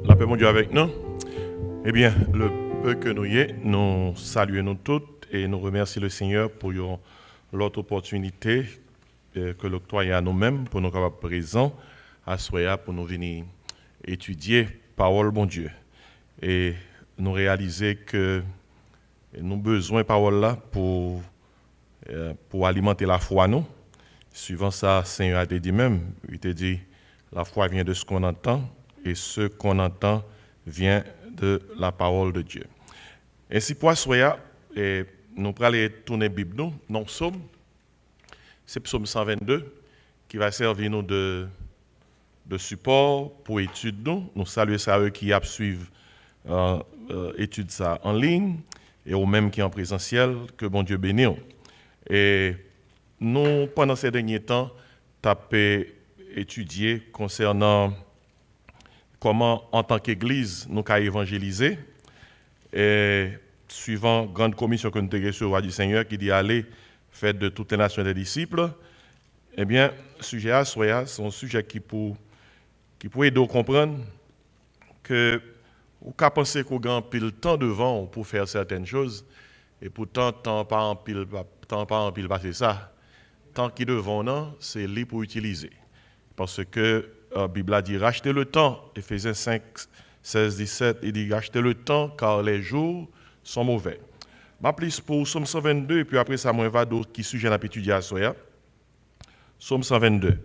La paix, mon Dieu, avec nous. Eh bien, le peu que nous y est, nous saluons nous toutes et nous remercions le Seigneur pour l'autre opportunité que l'octroie à nous-mêmes pour nous capables présents à Soya pour nous venir étudier parole bon Dieu et nous réaliser que nous avons besoin de parole là pour alimenter la foi nous. Suivant ça, Seigneur a dit même, il te dit la foi vient de ce qu'on entend et ce qu'on entend vient de la parole de Dieu. Ainsi pour Soya, nous allons aller tourner la Bible nous, dans Psaume, c'est Psaume 122 qui va servir nous de support pour étude nous. Nous saluons ça à eux qui suivent étude ça en ligne et aux mêmes qui en présentiel, que bon Dieu bénisse. Et nous, pendant ces derniers temps, avons étudié concernant comment, en tant qu'Église, nous avons évangélisé. Et suivant la grande commission que nous avons reçue du Seigneur qui dit allez, faites de toutes les nations des disciples, eh bien, le sujet à Soya, c'est un sujet qui peut aider à comprendre que vous pouvez penser qu'on a un pile temps devant pour faire certaines choses, et pourtant, tant pas en pile passer ça. Tant qu'il est devant nous, c'est libre pour utiliser. Parce que la Bible a dit rachetez le temps, Éphésiens 5, 16, 17, il dit rachetez le temps car les jours sont mauvais. Je plus pour Psaume 122, et puis après ça, je vais d'autres qui sujet à étudier à Soya. Psaume 122.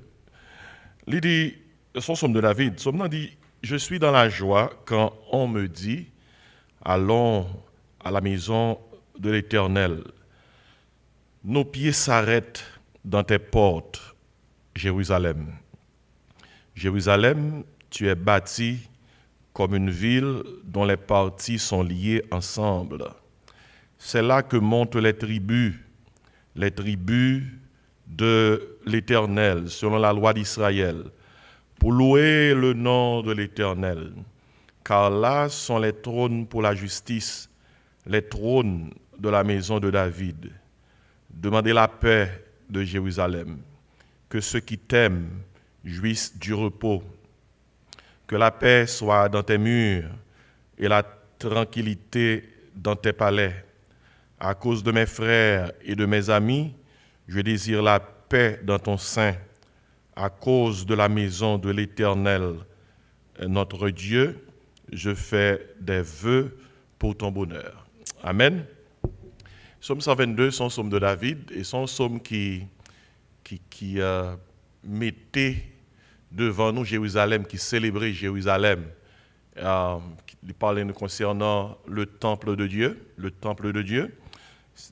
Il dit, son psaume de David, Psaume dit, je suis dans la joie quand on me dit, allons à la maison de l'Éternel. Nos pieds s'arrêtent dans tes portes, Jérusalem. Jérusalem, tu es bâtie comme une ville dont les parties sont liées ensemble. C'est là que montent les tribus de l'Éternel, selon la loi d'Israël, pour louer le nom de l'Éternel. Car là sont les trônes pour la justice, les trônes de la maison de David. Demandez la paix de Jérusalem, que ceux qui t'aiment jouissent du repos, que la paix soit dans tes murs et la tranquillité dans tes palais. À cause de mes frères et de mes amis, je désire la paix dans ton sein. À cause de la maison de l'Éternel, notre Dieu, je fais des vœux pour ton bonheur. Amen. Psaume 122, son psaume de David, et son psaume qui mettait devant nous Jérusalem, qui célébrait Jérusalem, qui parlait nous concernant le temple de Dieu,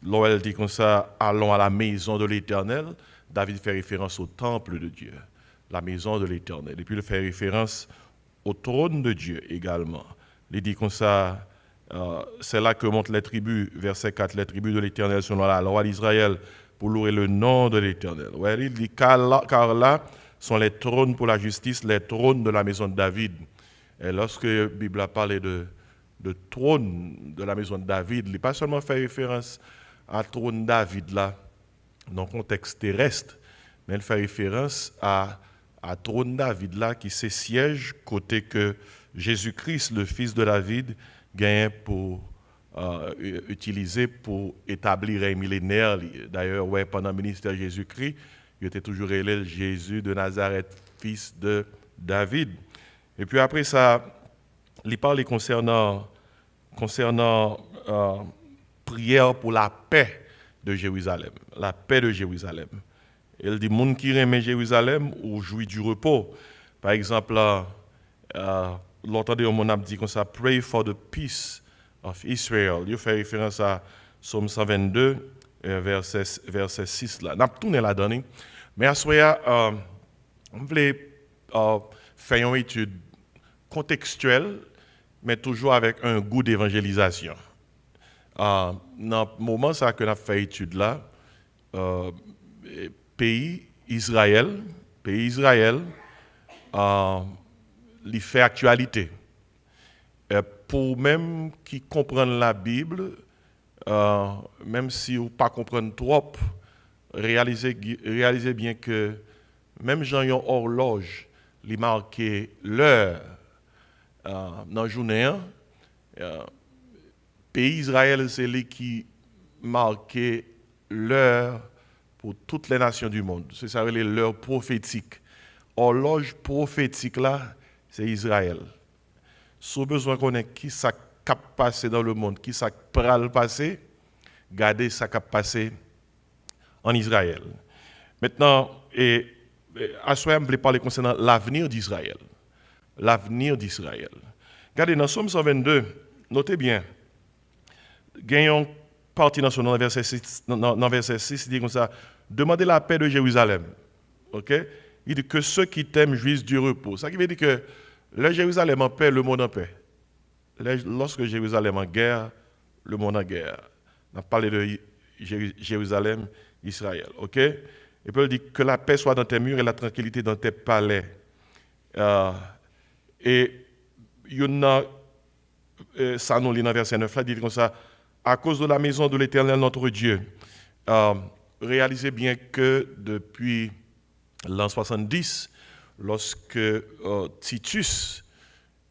L'OL dit comme ça, allons à la maison de l'Éternel. David fait référence au temple de Dieu, la maison de l'Éternel. Et puis il fait référence au trône de Dieu également. Il dit comme ça, c'est là que montent les tribus, verset 4, les tribus de l'Éternel selon la loi d'Israël pour louer le nom de l'Éternel. Ouais, il dit car là sont les trônes pour la justice, les trônes de la maison de David. Et lorsque la Bible a parlé de trône de la maison de David, il n'a pas seulement fait référence à trône David là, dans le contexte terrestre, mais il fait référence à trône David là qui se siège côté que Jésus-Christ, le fils de David, gagne pour utiliser pour établir un millénaire. D'ailleurs, ouais, pendant le ministère de Jésus-Christ, il était toujours élève Jésus de Nazareth, fils de David. Et puis après ça, il parle concernant prière pour la paix de Jérusalem, la paix de Jérusalem. Il dit, monde qui aime Jérusalem ou jouit du repos. Par exemple, l'autre on a dit comme ça, pray for the peace of Israel. Il fait référence à Psaume 122, verset 6 là. N'a tourné là-dedans. Mais à ce moment-là, on voulait faire une étude contextuelle, mais toujours avec un goût d'évangélisation. Dans le moment ça que nous avons fait étude là, pays Israël, il fait actualité. Pour même qui comprennent la Bible, même si vous ne pas comprendre trop, réalisez bien que même Jean yon horloge, il marque l'heure dans la journée, pays Israël, c'est lui qui marquait l'heure pour toutes les nations du monde. C'est ça, l'heure prophétique. Horloge prophétique là, c'est Israël. Si vous avez besoin de connaître qui ça cap passé dans le monde, qui ça pral passé, gardez ça cap passé en Israël. Maintenant, à ce moment, je voulais parler concernant l'avenir d'Israël. L'avenir d'Israël. Regardez, dans Somme 122, notez bien, gagnons partie nationale dans verset 6, il dit comme ça, demandez la paix de Jérusalem. Ok? Il dit que ceux qui t'aiment jouissent du repos. Ça qui veut dire que le Jérusalem en paix, le monde en paix. Lorsque Jérusalem en guerre, le monde en guerre. On a parlé de Jérusalem, Israël. Ok? Et puis il dit que la paix soit dans tes murs et la tranquillité dans tes palais. Et il y a ça nous lit dans verset 9 là, il dit comme ça, à cause de la maison de l'Éternel notre Dieu. Réalisez bien que depuis l'an 70, lorsque Titus,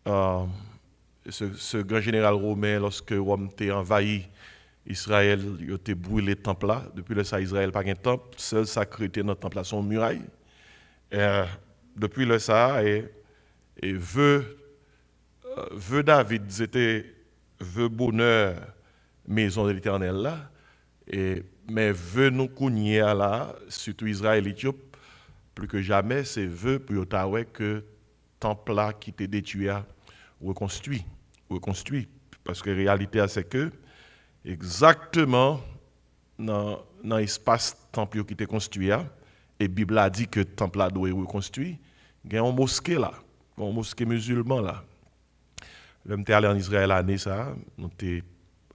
ce grand général romain, lorsque Rome a envahi Israël, il a brûlé le temple là. Depuis le ça, Israël n'a pas de temple, seul sacré dans le temple là, son muraille. Depuis le ça, et veut David, c'était veut bonheur, maison de l'Éternel là, mais veut nous cogner là, surtout Israël et plus que jamais, c'est vœu pour que temple là qui était détruit reconstruit. Parce que la réalité, c'est que exactement dans l'espace temple qui était construit, et la Bible a dit que le temple là doit être reconstruit, il y a une mosquée là, une mosquée musulmane là. Là, je suis allé en Israël l'année, ça, nous sommes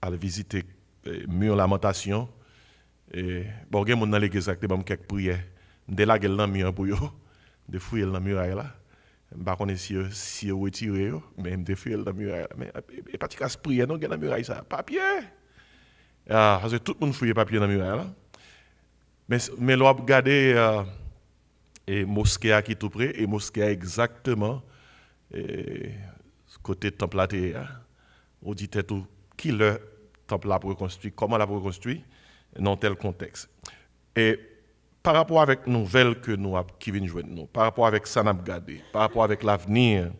allés visiter le mur Lamentation. Et bon, il y a des gens dans l'église qui ont quelques prières. Dès là, il y a un mur pour eux, de fouiller dans le muraille là. Je ne sais pas si vous retirez, mais je fouille dans le muraille. Mais il n'y a pas de prière, non, il y a dans le muraille ça. Papier! Parce que tout le monde fouille papier dans le muraille là. Mais là, regardez et mosquée qui est tout près, et mosquée exactement côté temple là, on dit tout qui le temple là pour reconstruire, comment l'a reconstruit dans tel contexte. Et par rapport avec les nouvelles que nous qui viennent jouer nous, par rapport avec ça n'a gardé, par rapport avec l'avenir,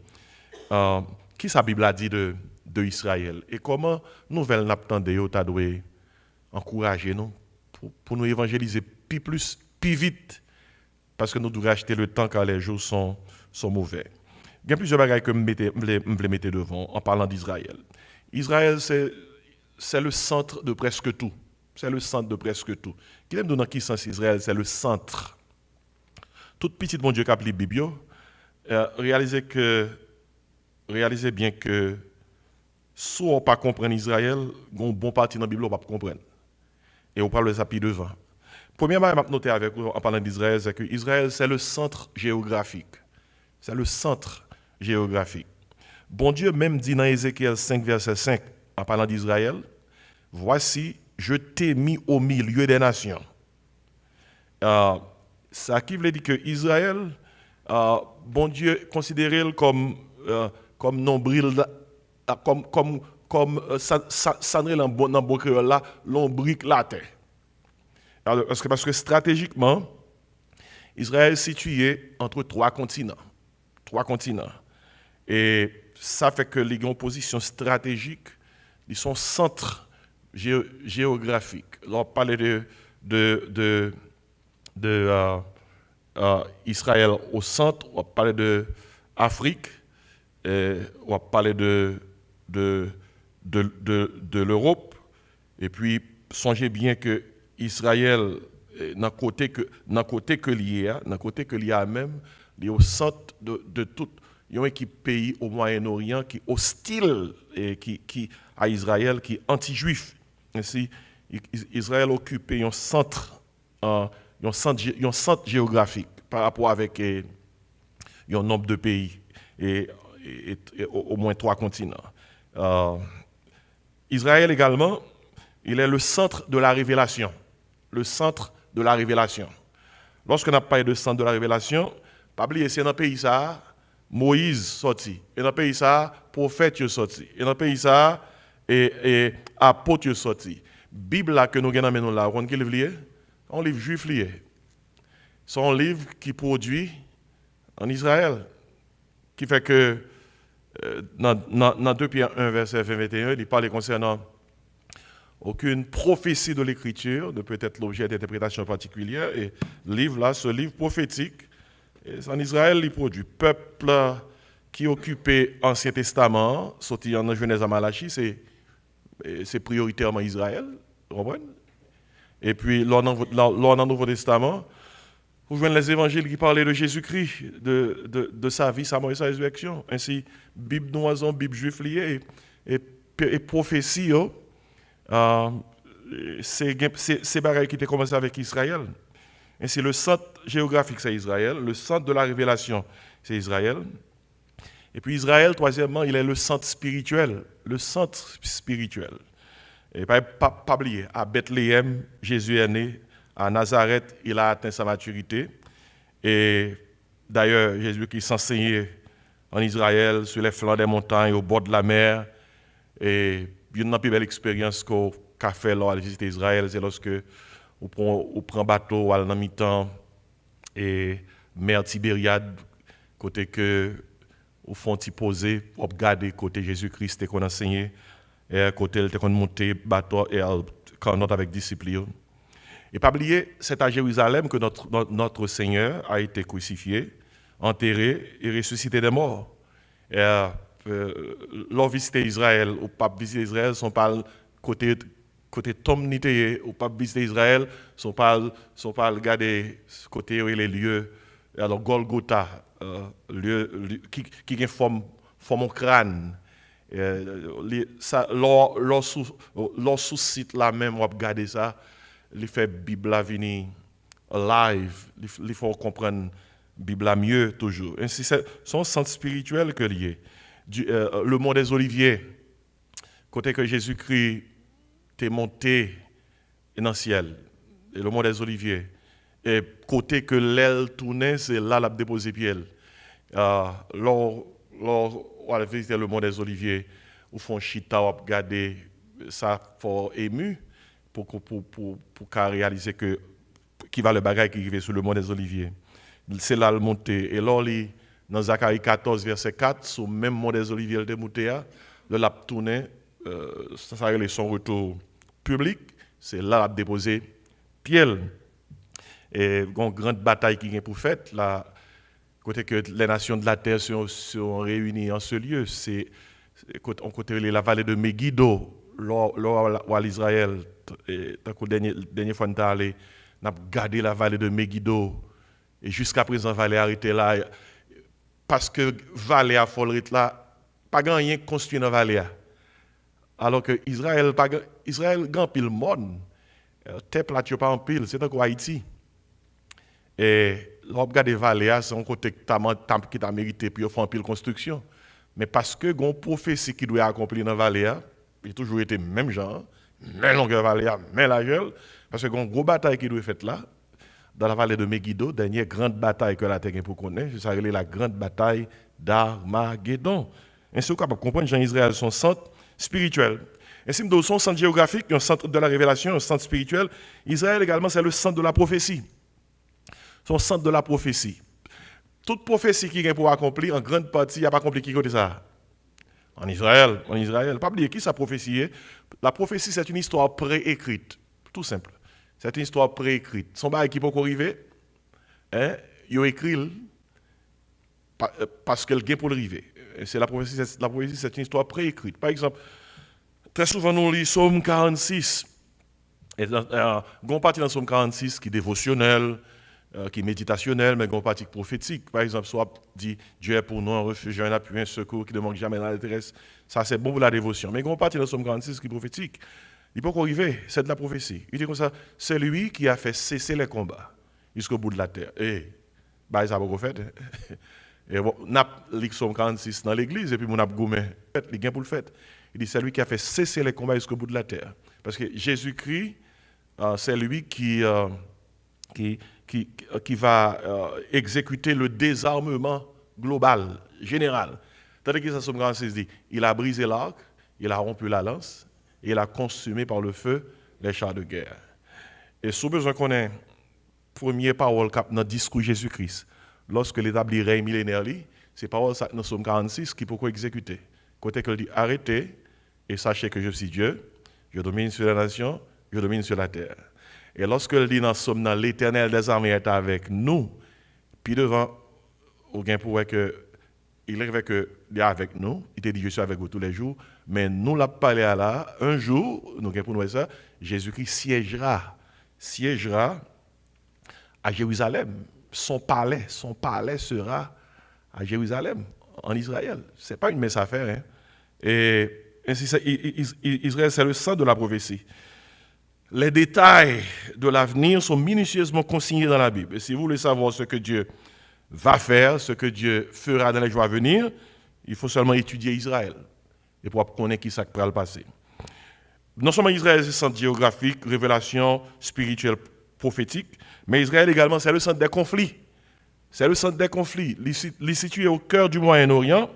qui sa Bible a dit de Israël et comment nouvelle n'a tendé à doit encourager nous pour nous évangéliser plus vite parce que nous devons acheter le temps car les jours sont mauvais. Il y a plusieurs bagages que je voulais mettre devant en parlant d'Israël. Israël, c'est le centre de presque tout. C'est le centre de presque tout. Qui aime dans qui sens Israël, c'est le centre. Toute petite bon Dieu qui a appelé Bible, réalisez bien que si on ne pas comprendre Israël, un bon parti dans la Bible, on ne va pas comprendre. Et on parle de ça puis devant. Premièrement, je vais noter avec vous en parlant d'Israël, c'est que Israël, c'est le centre géographique. C'est le centre géographique. Bon Dieu même dit dans Ézéchiel 5, verset 5, en parlant d'Israël, « Voici, je t'ai mis au milieu des nations. » Ça qui veut dire que Israël, bon Dieu considère comme nombril, comme ça dans bon créole là, l'ombrique la terre. Parce que stratégiquement, Israël est situé entre trois continents. Et ça fait que les gens en position stratégique, ils sont centre géographique. On parle de Israël au centre, on parle de Afrique, on parle de l'Europe. Et puis, songez bien que Israël, dans côté que lié à même, il est au centre de tout. Il y a un pays au Moyen-Orient qui est hostile à Israël, qui est anti-juif. Ainsi, Israël occupe un centre géographique par rapport avec un nombre de pays et au moins 3 continents. Israël également, il est le centre de la révélation. Le centre de la révélation. Lorsqu'on a parlé de centre de la révélation, pas oublier, c'est dans le pays ça, Moïse sorti. Et dans le pays ça, prophète sorti. Et dans le pays ça, et apôtre sorti. Bible là que nous avons là, on livre lié, un livre juif lié. C'est un livre qui produit en Israël, qui fait que dans 2 Pierre 1 verset 21, il parle concernant aucune prophétie de l'écriture ne peut être l'objet d'interprétation particulière. Et livre là, ce livre prophétique, en Israël, il produit peuple qui occupait l'Ancien Testament, sorti en Genèse à Malachie, c'est prioritairement Israël, vous comprenez? Et puis, lors dans le Nouveau Testament, vous voyez les évangiles qui parlaient de Jésus-Christ, de sa vie, sa mort et sa résurrection. Ainsi, Bible noison, Bible juif liée et prophétie, c'est bagaille qui était commencé avec Israël. Ainsi, le centre géographique, c'est Israël. Le centre de la révélation, c'est Israël. Et puis Israël, troisièmement, il est le centre spirituel. Le centre spirituel. Et pas oublier, à Bethléem, Jésus est né. À Nazareth, il a atteint sa maturité. Et d'ailleurs, Jésus qui s'enseignait en Israël, sur les flancs des montagnes, au bord de la mer. Et une des plus belles expériences qu'a fait lors de visiter Israël, c'est lorsque on prend bateau à la mi-temps et mer Tibériade, côté que au fond t'y poser pour regarder côté Jésus-Christ qu'on enseigné et côté qu'on monté bateau et quand avec discipline. Et pas oublier, c'est à Jérusalem que notre Seigneur a été crucifié, enterré et ressuscité des morts. Et lors visiter Israël, ou pas visiter Israël, son parle côté Tom Nité, ou pas visiter Israël, son parle regarder côté les lieux, alors Golgotha, lieu qui forme un crâne. Leur sous-site là même, on va regarder ça, il fait Bible à venir live, il faut comprendre Bible mieux toujours. Ainsi, c'est son centre spirituel que lié. Le mont des Oliviers, côté que Jésus-Christ est monté dans le ciel, et le mont des Oliviers, et côté que l'aile tournait, c'est là l'a déposé pied. Lors on a visité le mont des Oliviers, où font chita, on a regardé ça fort ému pour réaliser que qui va le bagage qui arrive sur le mont des Oliviers. C'est là le monté. Et là, dans Zacharie 14, verset 4, sur le même mont des Oliviers de Moutéa, le lap tourné, ça a son retour public, c'est là l'a déposé Piel. Et une grande bataille qui est pour faite, là, côté que les nations de la terre sont réunies en ce lieu, c'est côté la vallée de Megiddo, là où Israël, tant que dernière fois nous allé, n'a gardé la vallée de Megiddo. Et jusqu'à présent, vallée arrêtée là, parce que vallée a folle là, pas grand rien construit dans vallée. Alors que Israël grand pile monde, terre plate pas en pile, c'est encore Haïti. Et l'on regarde vallée, c'est un côté qui t'a mérité pour faire en pile construction. Mais parce que gon prophétie qui doit accomplir dans vallée, il a toujours été même genre, même longueur vallée, même largeur, parce que gon gros bataille qui doit être faite là. Dans la vallée de Megiddo, dernière grande bataille que la terre pour connaître, c'est la grande bataille d'Armageddon. Ainsi, vous pouvez comprendre Jean Israël, son centre spirituel. Ainsi, dans son centre géographique, un centre de la révélation, un centre spirituel, Israël également, c'est le centre de la prophétie. Son centre de la prophétie. Toute prophétie qui est pour accomplir, en grande partie, il n'y a pas accompli qui côté ça. En Israël. Pas oublier qui ça prophétie. La prophétie, c'est une histoire préécrite. Tout simple. C'est une histoire préécrite. Son bail qui peut arriver, il écrit parce qu'elle vient pour l'arriver. C'est la prophétie, c'est une histoire préécrite. Par exemple, très souvent nous lisons Psaume 46. Et une partie dans Psaume 46 qui est dévotionnel, qui est méditationnel, mais une partie prophétique. Par exemple, soit dit Dieu est pour nous un refuge, un appui, un secours qui ne manque jamais dans la détresse. Ça, c'est bon pour la dévotion. Mais une partie dans Psaume 46 qui est prophétique. Il peut arriver, c'est de la prophétie. Il dit comme ça, c'est lui qui a fait cesser les combats jusqu'au bout de la terre. Ça va pas fait. Et on a lu Psaume 46 dans l'église, et puis on a gommé, il gagne pour le fait. Il dit, c'est lui qui a fait cesser les combats jusqu'au bout de la terre. Parce que Jésus-Christ, c'est lui qui va exécuter le désarmement global, général. Tandis que ça, Somme 46 dit, il a brisé l'arc, il a rompu la lance, et il a consumé par le feu les chars de guerre. Et sous besoin qu'on ait première parole dans le discours Jésus-Christ, lorsque l'établi règne millénaire, c'est parole ça dans Somme 46 qui peut exécuter. Côté qu'il dit arrêtez et sachez que je suis Dieu, je domine sur la nation, je domine sur la terre. Et lorsque il dit dans Somme, l'Éternel des armées est avec nous, puis devant, au gain pour que il est avec nous, il te dit je suis avec vous tous les jours, mais nous l'a parlé à là, un jour, nous pour nous ça, Jésus-Christ siégera à Jérusalem. Son palais sera à Jérusalem, en Israël. Ce n'est pas une mince affaire. Hein? Et ainsi, Israël, c'est le centre de la prophétie. Les détails de l'avenir sont minutieusement consignés dans la Bible. Et si vous voulez savoir ce que Dieu va faire, ce que Dieu fera dans les jours à venir, il faut seulement étudier Israël et pour connaître qui ça va le passer. Non seulement Israël, c'est le centre géographique, révélation spirituelle, prophétique, mais Israël également, c'est le centre des conflits. C'est le centre des conflits. Il est situé au cœur du Moyen-Orient.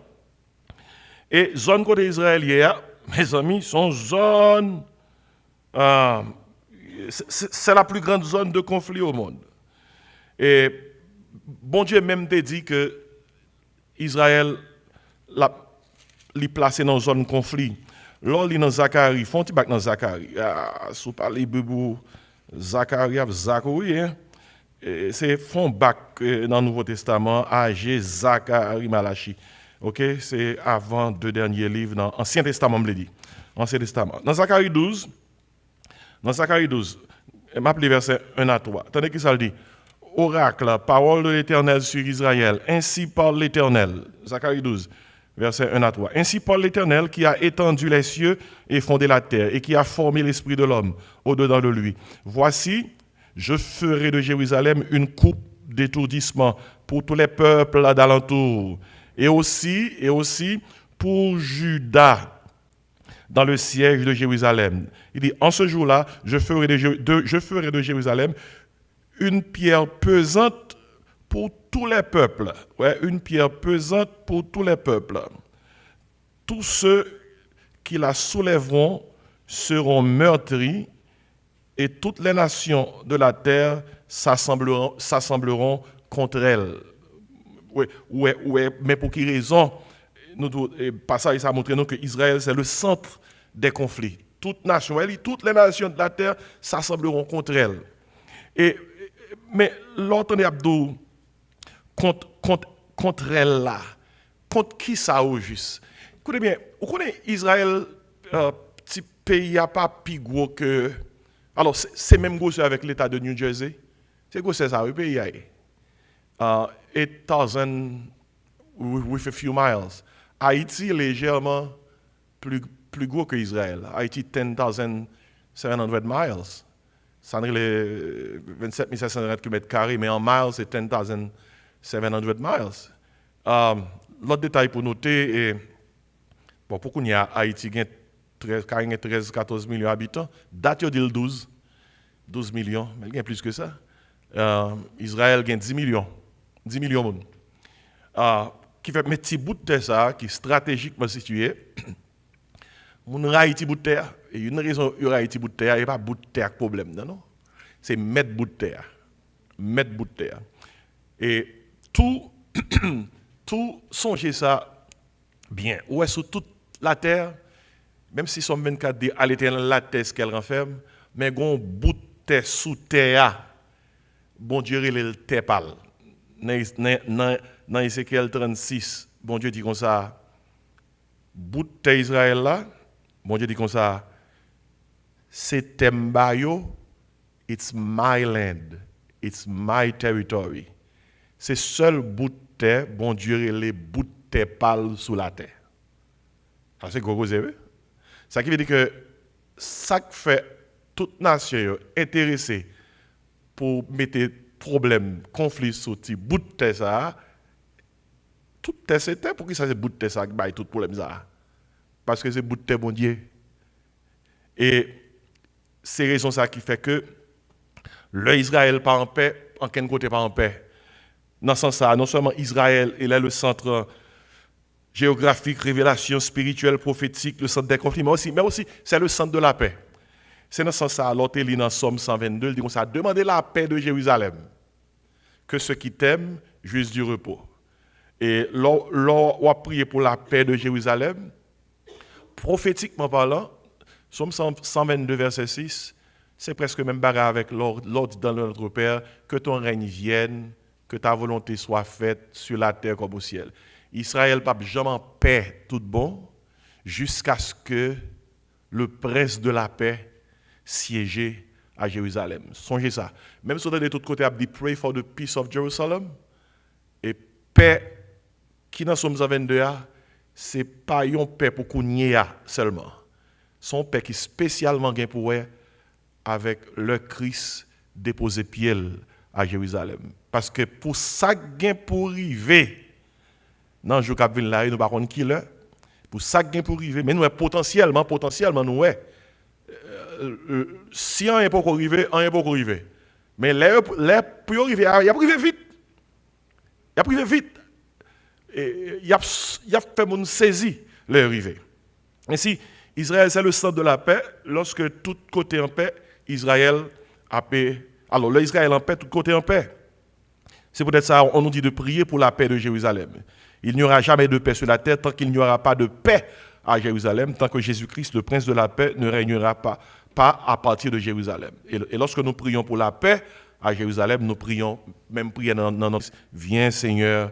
Et zone côté israélienne, mes amis, sont zones. C'est la plus grande zone de conflit au monde. Et bon Dieu même te dit que Israël l'a placé dans une zone de conflit. Là, il est dans Zacharie, font il dans Zacharie. Si vous parlez de Zacharie, hein? C'est fond bac dans le Nouveau Testament, AG, Zacharie, Malachi. Ok, c'est avant deux derniers livres dans l'Ancien Testament, me dit. Ancien Testament. Dans Zacharie 12, je m'appelle verset 1 à 3. Attendez que ça le dit. Oracle, parole de l'Éternel sur Israël. Ainsi parle l'Éternel. Zacharie 12, verset 1 à 3. Ainsi parle l'Éternel qui a étendu les cieux et fondé la terre et qui a formé l'esprit de l'homme au-dedans de lui. Voici, je ferai de Jérusalem une coupe d'étourdissement pour tous les peuples d'alentour. Et aussi pour Juda, dans le siège de Jérusalem. Il dit, en ce jour-là, je ferai de Jérusalem une pierre pesante pour tous les peuples. Ouais, une pierre pesante pour tous les peuples. Tous ceux qui la soulèveront seront meurtris et toutes les nations de la terre s'assembleront contre elle. Ouais, mais pour quelle raison? Passage ça montre nous que Israël c'est le centre des conflits. Toutes les nations de la terre s'assembleront contre elle. Mais l'autre Abdou contre elle là, contre qui ça au juste? Écoutez bien, vous connaissez Israël, petit pays à pas plus gros que. Alors c'est même gros avec l'État de New Jersey. C'est gros c'est ça, le pays. 8,000 with a few miles. Haïti est légèrement plus gros que Israël. Haïti, 10,700 miles. Ça en est 27 500 km², mais en miles, c'est 10,700 miles. L'autre détail pour noter, pourquoi il y a Haïti qui a 13-14 millions d'habitants, date il dit 12 millions, mais il y a plus que ça. Israël a 10 millions. 10 millions de monde. Qui fait mettre petit bout de terre ça, qui est stratégiquement situé. Mon Haïti bout de terre. Et une raison il y a Haïti bout de terre, il n'y a pas bout de terre problème, non? C'est mettre bout de terre. Mettre bout de terre. Et tout songez ça bien. Où est sur toute la terre, même si son 24 dit à l'Éternel la terre ce qu'elle renferme, mais gon bout de terre sous terre, bon Dieu il le terre pâle. Dans Ézéchiel 36, bon Dieu dit comme ça, bout de terre Israël là, bon Dieu dit comme ça, c'est Tembayo, it's my land, it's my territory. C'est seul bout de terre, bon Dieu les bout de terre pâle sous la terre. Ça c'est gros zéro. Ça qui veut dire que ça fait toute nation intéressée pour mettre problème, conflit sur ce bout de terre ça, toute terre c'était pour qui ça c'est bout de terre ça qui baille tout problème ça. Parce que c'est bout de terre bon Dieu. Et c'est raison ça qui fait que le Israël pas en paix, en quel côté pas en paix. dans ce sens-là, non seulement Israël, il est le centre géographique, révélation spirituelle, prophétique, le centre des conflits, mais aussi c'est le centre de la paix. C'est dans ce sens-là, alors tu lis dans Somme 122, il dit comme ça, demandez la paix de Jérusalem, que ceux qui t'aiment jouissent du repos. Et on a prié pour la paix de Jérusalem, prophétiquement parlant, Somme 122, verset 6, c'est presque même bagarre avec l'ordre dans notre Père, que ton règne vienne, que ta volonté soit faite sur la terre comme au ciel. Israël n'a jamais en paix tout bon, jusqu'à ce que le prince de la paix siège à Jérusalem. Songez ça. Même si on est de l'autre côté, on dit pray for the peace of Jerusalem. Et paix qui dans Somme 22, ce n'est pas une paix pour qu'on y ait seulement. C'est une paix qui est spécialement gain pour eux avec le Christ déposé pied à Jérusalem. Parce que pour ça gain pour arriver dans le jour qui vient là, nous ne savons pas qui l'est. Pour ça gain pour arriver, mais nous potentiellement nous si on n'est pas arrivé, on n'est pas arrivé. Mais les pour arriver, il a arrivé vite. Il a arrivé vite. Et il a fait mon saisi l'arrivée. Ainsi, Israël, c'est le centre de la paix. Lorsque tout côté en paix, Israël a paix. Alors, l'Israël en paix, tout côté en paix. C'est peut-être ça, on nous dit de prier pour la paix de Jérusalem. Il n'y aura jamais de paix sur la terre tant qu'il n'y aura pas de paix à Jérusalem, tant que Jésus-Christ, le prince de la paix, ne régnera pas à partir de Jérusalem. Et lorsque nous prions pour la paix à Jérusalem, nous prions, même prier dans notre viens Seigneur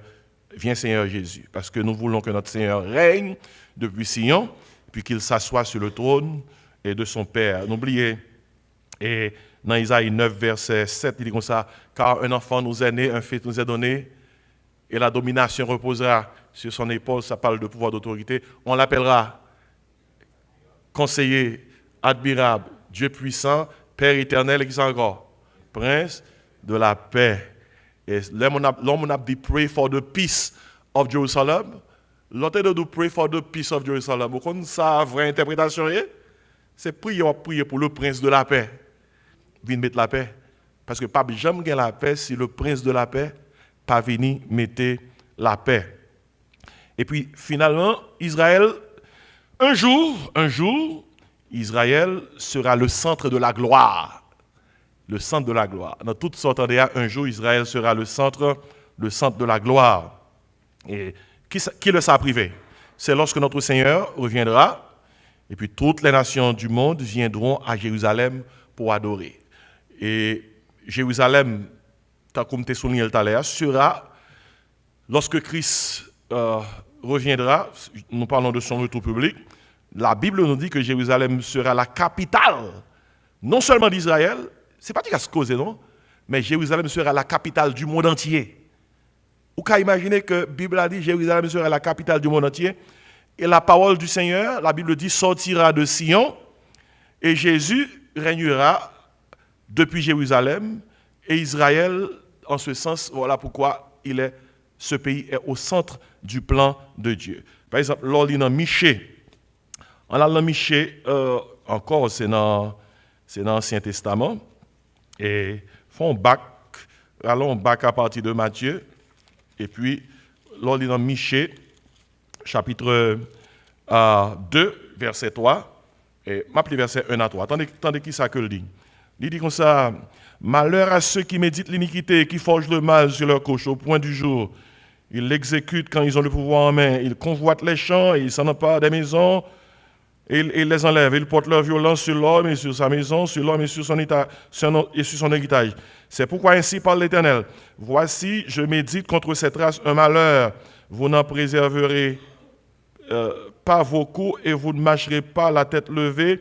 Jésus. Parce que nous voulons que notre Seigneur règne depuis Sion, puis qu'il s'assoie sur le trône et de son Père. N'oubliez, et dans Isaïe 9, verset 7, il dit comme ça, car un enfant nous est né, un fils nous est donné, et la domination reposera sur son épaule, ça parle de pouvoir d'autorité. On l'appellera conseiller, admirable, Dieu puissant, Père éternel, et qui encore, prince de la paix. Et l'homme a dit pray for the peace of Jerusalem. L'autre de pray for the peace of Jerusalem. Vous connaissez sa vraie interprétation? C'est prier pour le prince de la paix. Viens mettre la paix. Parce que pas jamais gagne la paix si le prince de la paix pas venu mettre la paix. Et puis finalement, Israël, un jour, Israël sera le centre de la gloire. Le centre de la gloire. Dans toute sorte un jour, Israël sera le centre de la gloire. Et qui le sait privé? C'est lorsque notre Seigneur reviendra, et puis toutes les nations du monde viendront à Jérusalem pour adorer. Et Jérusalem, comme tu as souligné tout à l'heure, sera, lorsque Christ reviendra, nous parlons de son retour public, la Bible nous dit que Jérusalem sera la capitale, non seulement d'Israël, c'est pas ce cause, non, mais Jérusalem sera la capitale du monde entier. Vous pouvez imaginer que la Bible a dit Jérusalem sera la capitale du monde entier, et la parole du Seigneur, la Bible dit, sortira de Sion, et Jésus régnera depuis Jérusalem, et Israël, en ce sens, voilà pourquoi ce pays est au centre du plan de Dieu. Par exemple, lors de Michée, on a dans Michée, encore, c'est dans l'Ancien Testament, et allons bac à partir de Matthieu, et puis, lors de Michée, chapitre 2, verset 3, et m'appelez verset 1 à 3. Attendez qui ça que le dit. Il dit comme ça, malheur à ceux qui méditent l'iniquité, qui forgent le mal sur leur couche au point du jour. Ils l'exécutent quand ils ont le pouvoir en main. Ils convoitent les champs, et ils s'en emparent des maisons, et ils les enlèvent. Ils portent leur violence sur l'homme et sur sa maison, sur l'homme et sur son héritage. C'est pourquoi ainsi parle l'Éternel. Voici, je médite contre cette race un malheur. Vous n'en préserverez pas vos coups et vous ne marcherez pas la tête levée,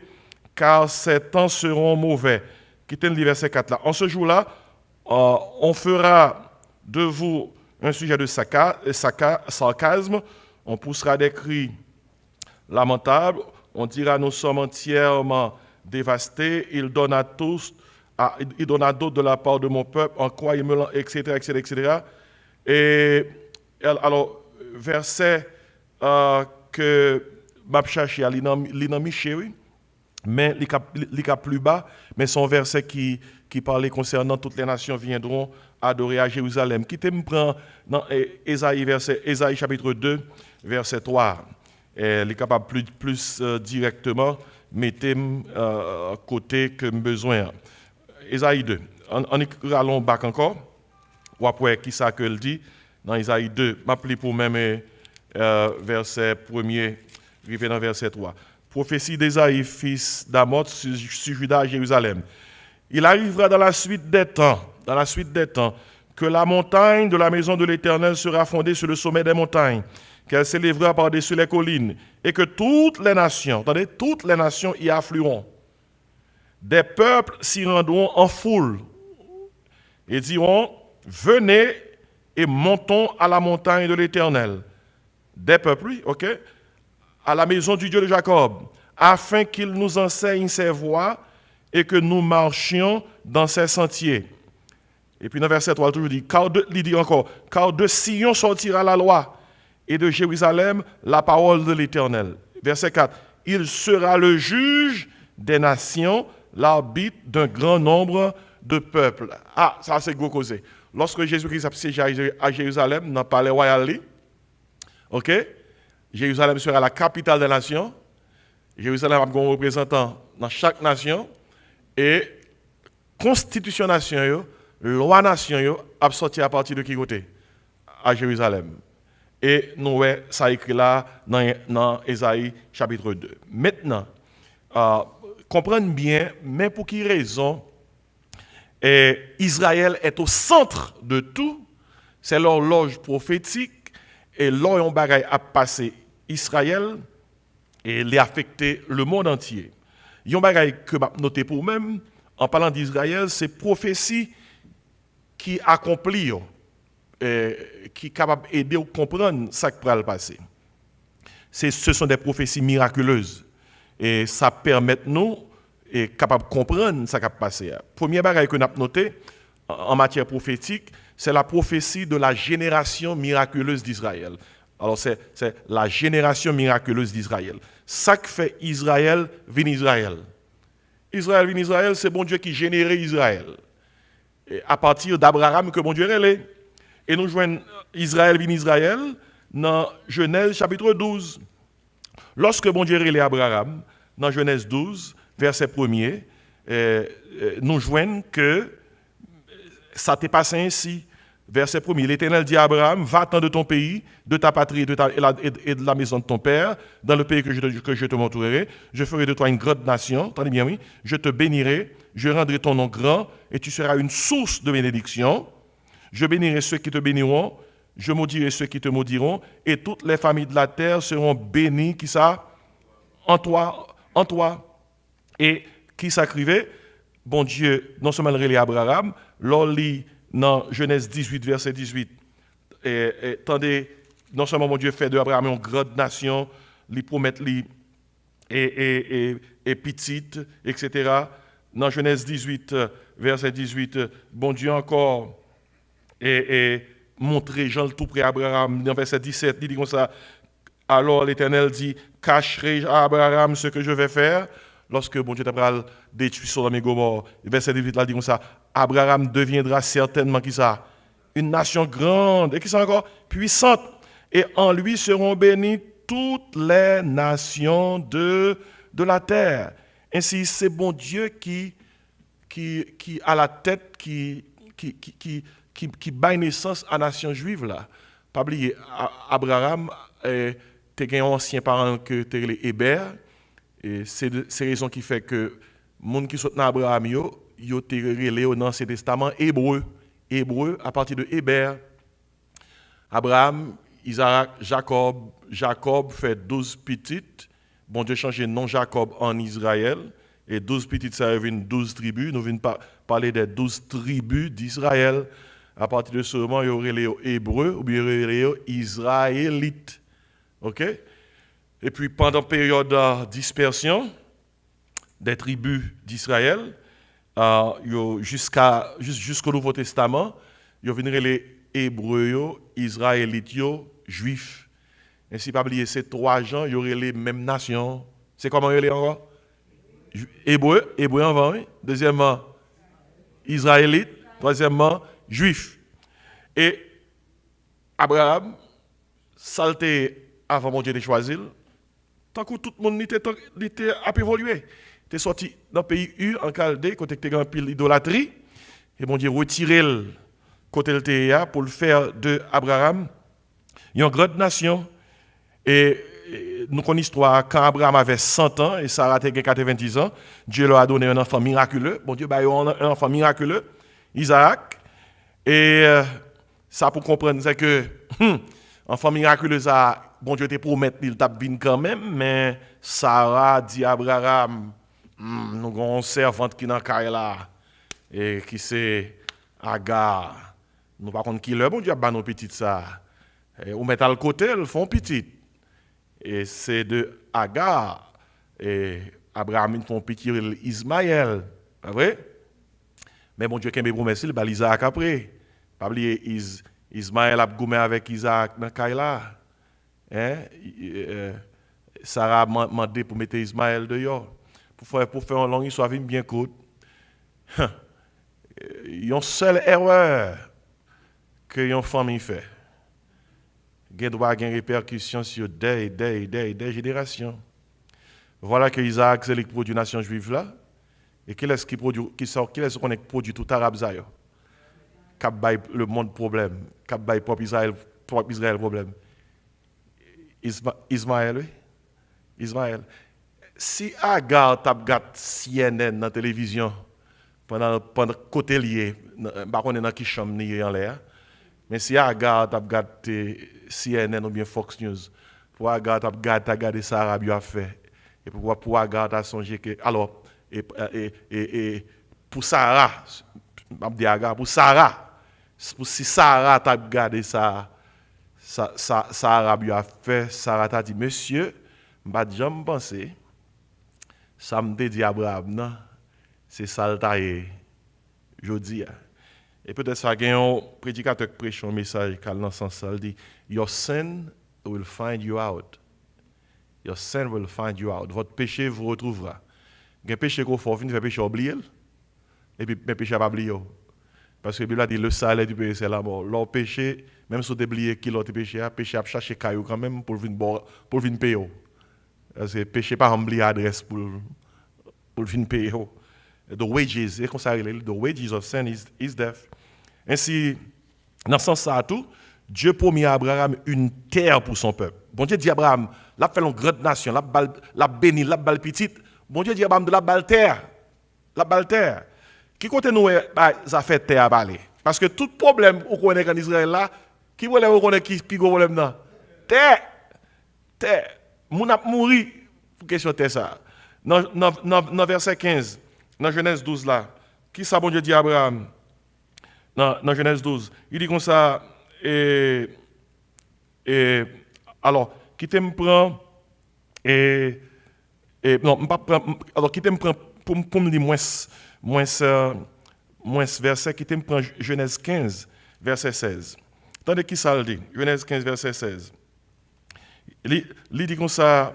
car ces temps seront mauvais. Quittez le verset 4 là. En ce jour-là, on fera de vous un sujet de sarcasme, on poussera des cris lamentables, on dira nous sommes entièrement dévastés, il donne à d'autres de la part de mon peuple, en quoi il me l'a, etc., etc., etc. Et alors, verset que m'a cherché à l'inamiché, oui, mais les cas plus bas, mais son verset qui parlait concernant toutes les nations viendront adorer à Jérusalem. Qui me prend dans Ésaïe chapitre 2, verset 3. Il est capable plus directement mettre côté que besoin. Ésaïe 2. On allons back encore. Ou après, qui ça que le dit dans Ésaïe 2. M'appelez pour même verset 1er, arrivé dans verset 3. Prophétie d'Ésaïe, fils d'Amoth, sur Juda et Jérusalem. Il arrivera dans la suite des temps, que la montagne de la maison de l'Éternel sera fondée sur le sommet des montagnes, qu'elle s'élèvera par-dessus les collines, et que toutes les nations, toutes les nations y afflueront. Des peuples s'y rendront en foule et diront, venez et montons à la montagne de l'Éternel. Des peuples, oui, ok, à la maison du Dieu de Jacob, afin qu'il nous enseigne ses voies et que nous marchions dans ses sentiers. Et puis dans verset 3, il toujours dit, il dit encore, car de Sion sortira la loi, et de Jérusalem la parole de l'Éternel. Verset 4, il sera le juge des nations, l'arbitre d'un grand nombre de peuples. Ah, ça c'est gros causé. Lorsque Jésus-Christ a siégé à Jérusalem, dans le palais royal, ok, Jérusalem sera la capitale des nations. Jérusalem a un représentant dans chaque nation. Et constitution nation, loi nation, a sorti à partir de qui côté? À Jérusalem. Et nous voyons ça écrit là dans Ésaïe chapitre 2. Maintenant, comprenez bien, mais pour quelle raison Israël est au centre de tout, c'est l'horloge prophétique, et l'on bagaille a passé Israël et les affecté le monde entier. Yon bagaille que je noter pour même, en parlant d'Israël, c'est prophétie qui accomplit, qui est capable d'aider à comprendre ce qui va le passer. Ce sont des prophéties miraculeuses. Et ça permet nous et capable de comprendre ce qui va passer. Premier bagaille que nous avons noté en matière prophétique, c'est la prophétie de la génération miraculeuse d'Israël. Alors c'est la génération miraculeuse d'Israël. Ça qui fait Israël vient Israël. Israël vient Israël, c'est bon Dieu qui générait Israël. Et à partir d'Abraham que bon Dieu est. Et nous joignons Israël vient Israël dans Genèse chapitre 12. Lorsque bon Dieu est Abraham, dans Genèse 12, verset 1er, nous joignons que ça t'est passé ainsi. Verset 1er, l'Éternel dit à Abraham, va-t'en de ton pays, de ta patrie et de la maison de ton père, dans le pays que je te montrerai. Je ferai de toi une grande nation, entendez bien, oui. Je te bénirai, je rendrai ton nom grand, et tu seras une source de bénédiction. Je bénirai ceux qui te béniront, je maudirai ceux qui te maudiront, et toutes les familles de la terre seront bénies, qui ça? En toi. Et qui s'écrivait? Bon Dieu, non seulement le Abraham, l'on lit dans Genèse 18, verset 18. Attendez, non seulement mon Dieu fait de Abraham une grande nation, lui promettre lui et petite, etc. Dans Genèse 18, verset 18, bon Dieu encore et montrer Jean le tout près Abraham. Dans verset 17, il dit comme ça, alors l'Éternel dit, cacherai à Abraham ce que je vais faire. Lorsque bon Dieu t'a détruit Sodome et Gomorrhe, verset 18 là dit comme ça, Abraham deviendra certainement qui ça? Une nation grande et qui ça encore? Puissante. Et en lui seront bénies toutes les nations de la terre. Ainsi, c'est bon Dieu qui a la tête, qui baille naissance à la nation juive là. Pas oublier, Abraham était un ancien parent que était les Hébert. Et c'est raison qui fait que les gens qui sont dans Abraham, ils ont été relés dans l'Ancien Testament hébreu à partir de Héber. Abraham, Isaac, Jacob fait 12 petites. Bon Dieu changé le nom Jacob en Israël. Et 12 petites, ça devient 12 tribus. Nous venons parler des 12 tribus d'Israël. À partir de ce moment, il y aurait les Hébreux ou bien les Israélites. OK? Et puis pendant la période de dispersion des tribus d'Israël, jusqu'au Nouveau Testament, ils venaient les Hébreux, Israélites, Juifs. Ainsi, pas oublier, ces trois gens, il y aurait les mêmes nations. C'est comment il y encore? Hébreux avant, oui. Deuxièmement, Israélites. Troisièmement, juif. Et Abraham, salté avant mon Dieu de choisir, tant que tout le monde était à évoluer. Tu es sorti dans le pays Ur, en Chaldée, côté que tu as pile idolâtrie, et mon Dieu retiré le côté le TEA pour le faire de Abraham une grande nation. Et nous connaissons l'histoire, quand Abraham avait 100 ans et Sarah avait 90 ans, Dieu leur a donné un enfant miraculeux. Bon Dieu, bah, un enfant miraculeux, Isaac. Et ça pour comprendre, c'est que enfant miraculeux, ça, bon Dieu te promet qu'il t'a bien quand même, mais Sarah dit à Abraham, nous avons une servante qui est dans le là, et qui c'est Agar. Nous par contre qui le bon Dieu a ban nos petites ça. Ou mettre à le côté, elles font petites. Et c'est de Agar. Et Abraham, ils font petit Ismaël. Pas vrai? Mais bon Dieu, quand il promesse, il va Isaac après. Pas oublier, Ismaël a goumé avec Isaac dans Kaila. Sarah m'a demandé pour mettre Ismaël dehors. Pour faire une longue histoire bien courte. Il y a une seule erreur que une famille fait. Il doit avoir une répercussion sur des générations. Voilà que Isaac, c'est le produit de la nation juive là. Et qui est-ce qui produit tout arabe Zayo? Qui a le monde problème? Qui a le peuple Israël problème? Ismaël, oui. Ismaël. Si Agar t'a gâté CNN dans la télévision, pendant côté lié, par contre, dans qui chambre ni en l'air. Mais si Agar t'a gâté CNN ou bien Fox News, pour Agar t'a gâté Sarah a fait. Et pour Agar t'a songé que alors et pour Sarah, pour Sarah, si Sarah t'a gâté ça Sarah a fait, Sarah t'a dit monsieur, m'a jamais pensé ça me dit Abraham non, c'est ça le taille jodi. Et peut-être ça gagne un prédicateur qui prêche un message qui dans ce sens il dit your sin will find you out. Your sin will find you out. Votre péché vous retrouvera. Il y a un péché qu'on fait, faire péché oublier et puis mes péchés pas oublier. Parce que la Bible dit le salaire du péché c'est la mort. Leur péché même si vous oubliez qui l'autre péché a chercher caillou quand même pour venir payer. Parce que péché pas oublier adresse pour venir payer. The wages, c'est comme ça, the wages of sin is death. Ainsi, dans ce sens-là, tout, Dieu promet à Abraham une terre pour son peuple. Bon Dieu dit à Abraham, l'a fait une grande nation, l'a béni, l'a balle petite. Bon Dieu dit à Abraham de la balle terre. La balle terre. Qui compte nous ça fait terre à baller? Parce que tout problème qu'on connaît en Israël là, qui problème qu'on connaît qui gros problème là? Terre. Terre. Moun a mouri pour question terre ça. Dans verset 15. Dans Genèse 12 là, qui ça bon Dieu dit à Abraham? Dans Genèse 12, il dit comme ça, alors, qui t'aime prend, alors qui t'aime prend, pour me dire moins verset, qui t'aime prend Genèse 15, verset 16. Attendez qui ça le dit, Genèse 15, verset 16. Il dit comme ça,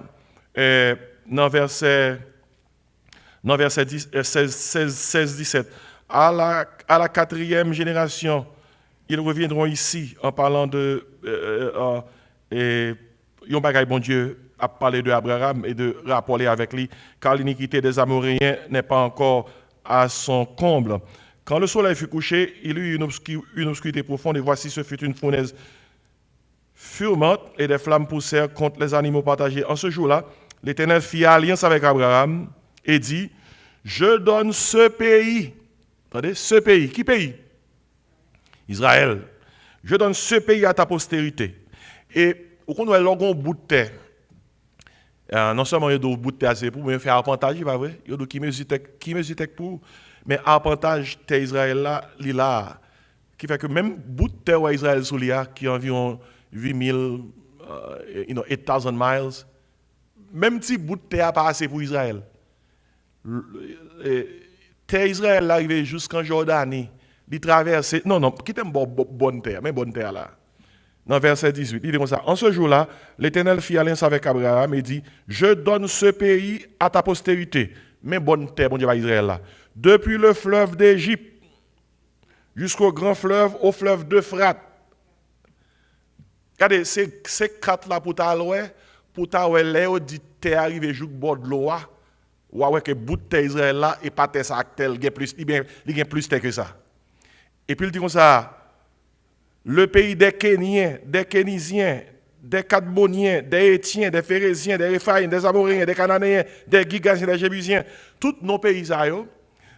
dans verset 16-17, à la 4e génération, ils reviendront ici en parlant de yon bagay bon Dieu a parlé de Abraham et de rappeler avec lui, car l'iniquité des Amoréens n'est pas encore à son comble. Quand le soleil fut couché, il y eut une obscurité profonde, et voici ce fut une fournaise fumante, et des flammes poussèrent contre les animaux partagés. En ce jour-là, l'Éternel fit alliance avec Abraham et dit, je donne ce pays. Attendez, ce pays. Qui pays? Israël. Je donne ce pays à ta postérité. Et au contraire, l'on bout de terre. Non seulement il y a des bouts de terre, c'est pour me faire arpentage, pas vrai? Il y a des qui mesure pour. Mais arpentage terre Israël là, là, qui fait que même bout de terre où Israël sous l'IA, qui est environ 8000, 8000 miles, même si bout de terre pas assez pour Israël. Terre Israël arrivé jusqu'en Jordanie, il traverse, non, qui t'aime bonne terre, mais bonne terre là. Dans verset 18, il dit comme ça, en ce jour-là, l'Éternel fit alliance avec Abraham et dit, je donne ce pays à ta postérité, mais bonne terre, bon Dieu, Israël là. Depuis le fleuve d'Égypte jusqu'au grand fleuve, au fleuve d'Euphrate. Regardez, c'est quatre là pour ta là, dit t'es arrivé jusqu'au bord de l'eau, ouais que bout de terre Israël là et pas terre ça tel il y a plus terre que ça. Et puis il dit comme ça, le pays des Kéniens, des Kénisiens, des Cadmoniens, des Étiens, des Phérésiens, des Réphaïens, des Amoréens, des Cananéens, des Gigasiens, des Jébusiens, tous nos pays Israël,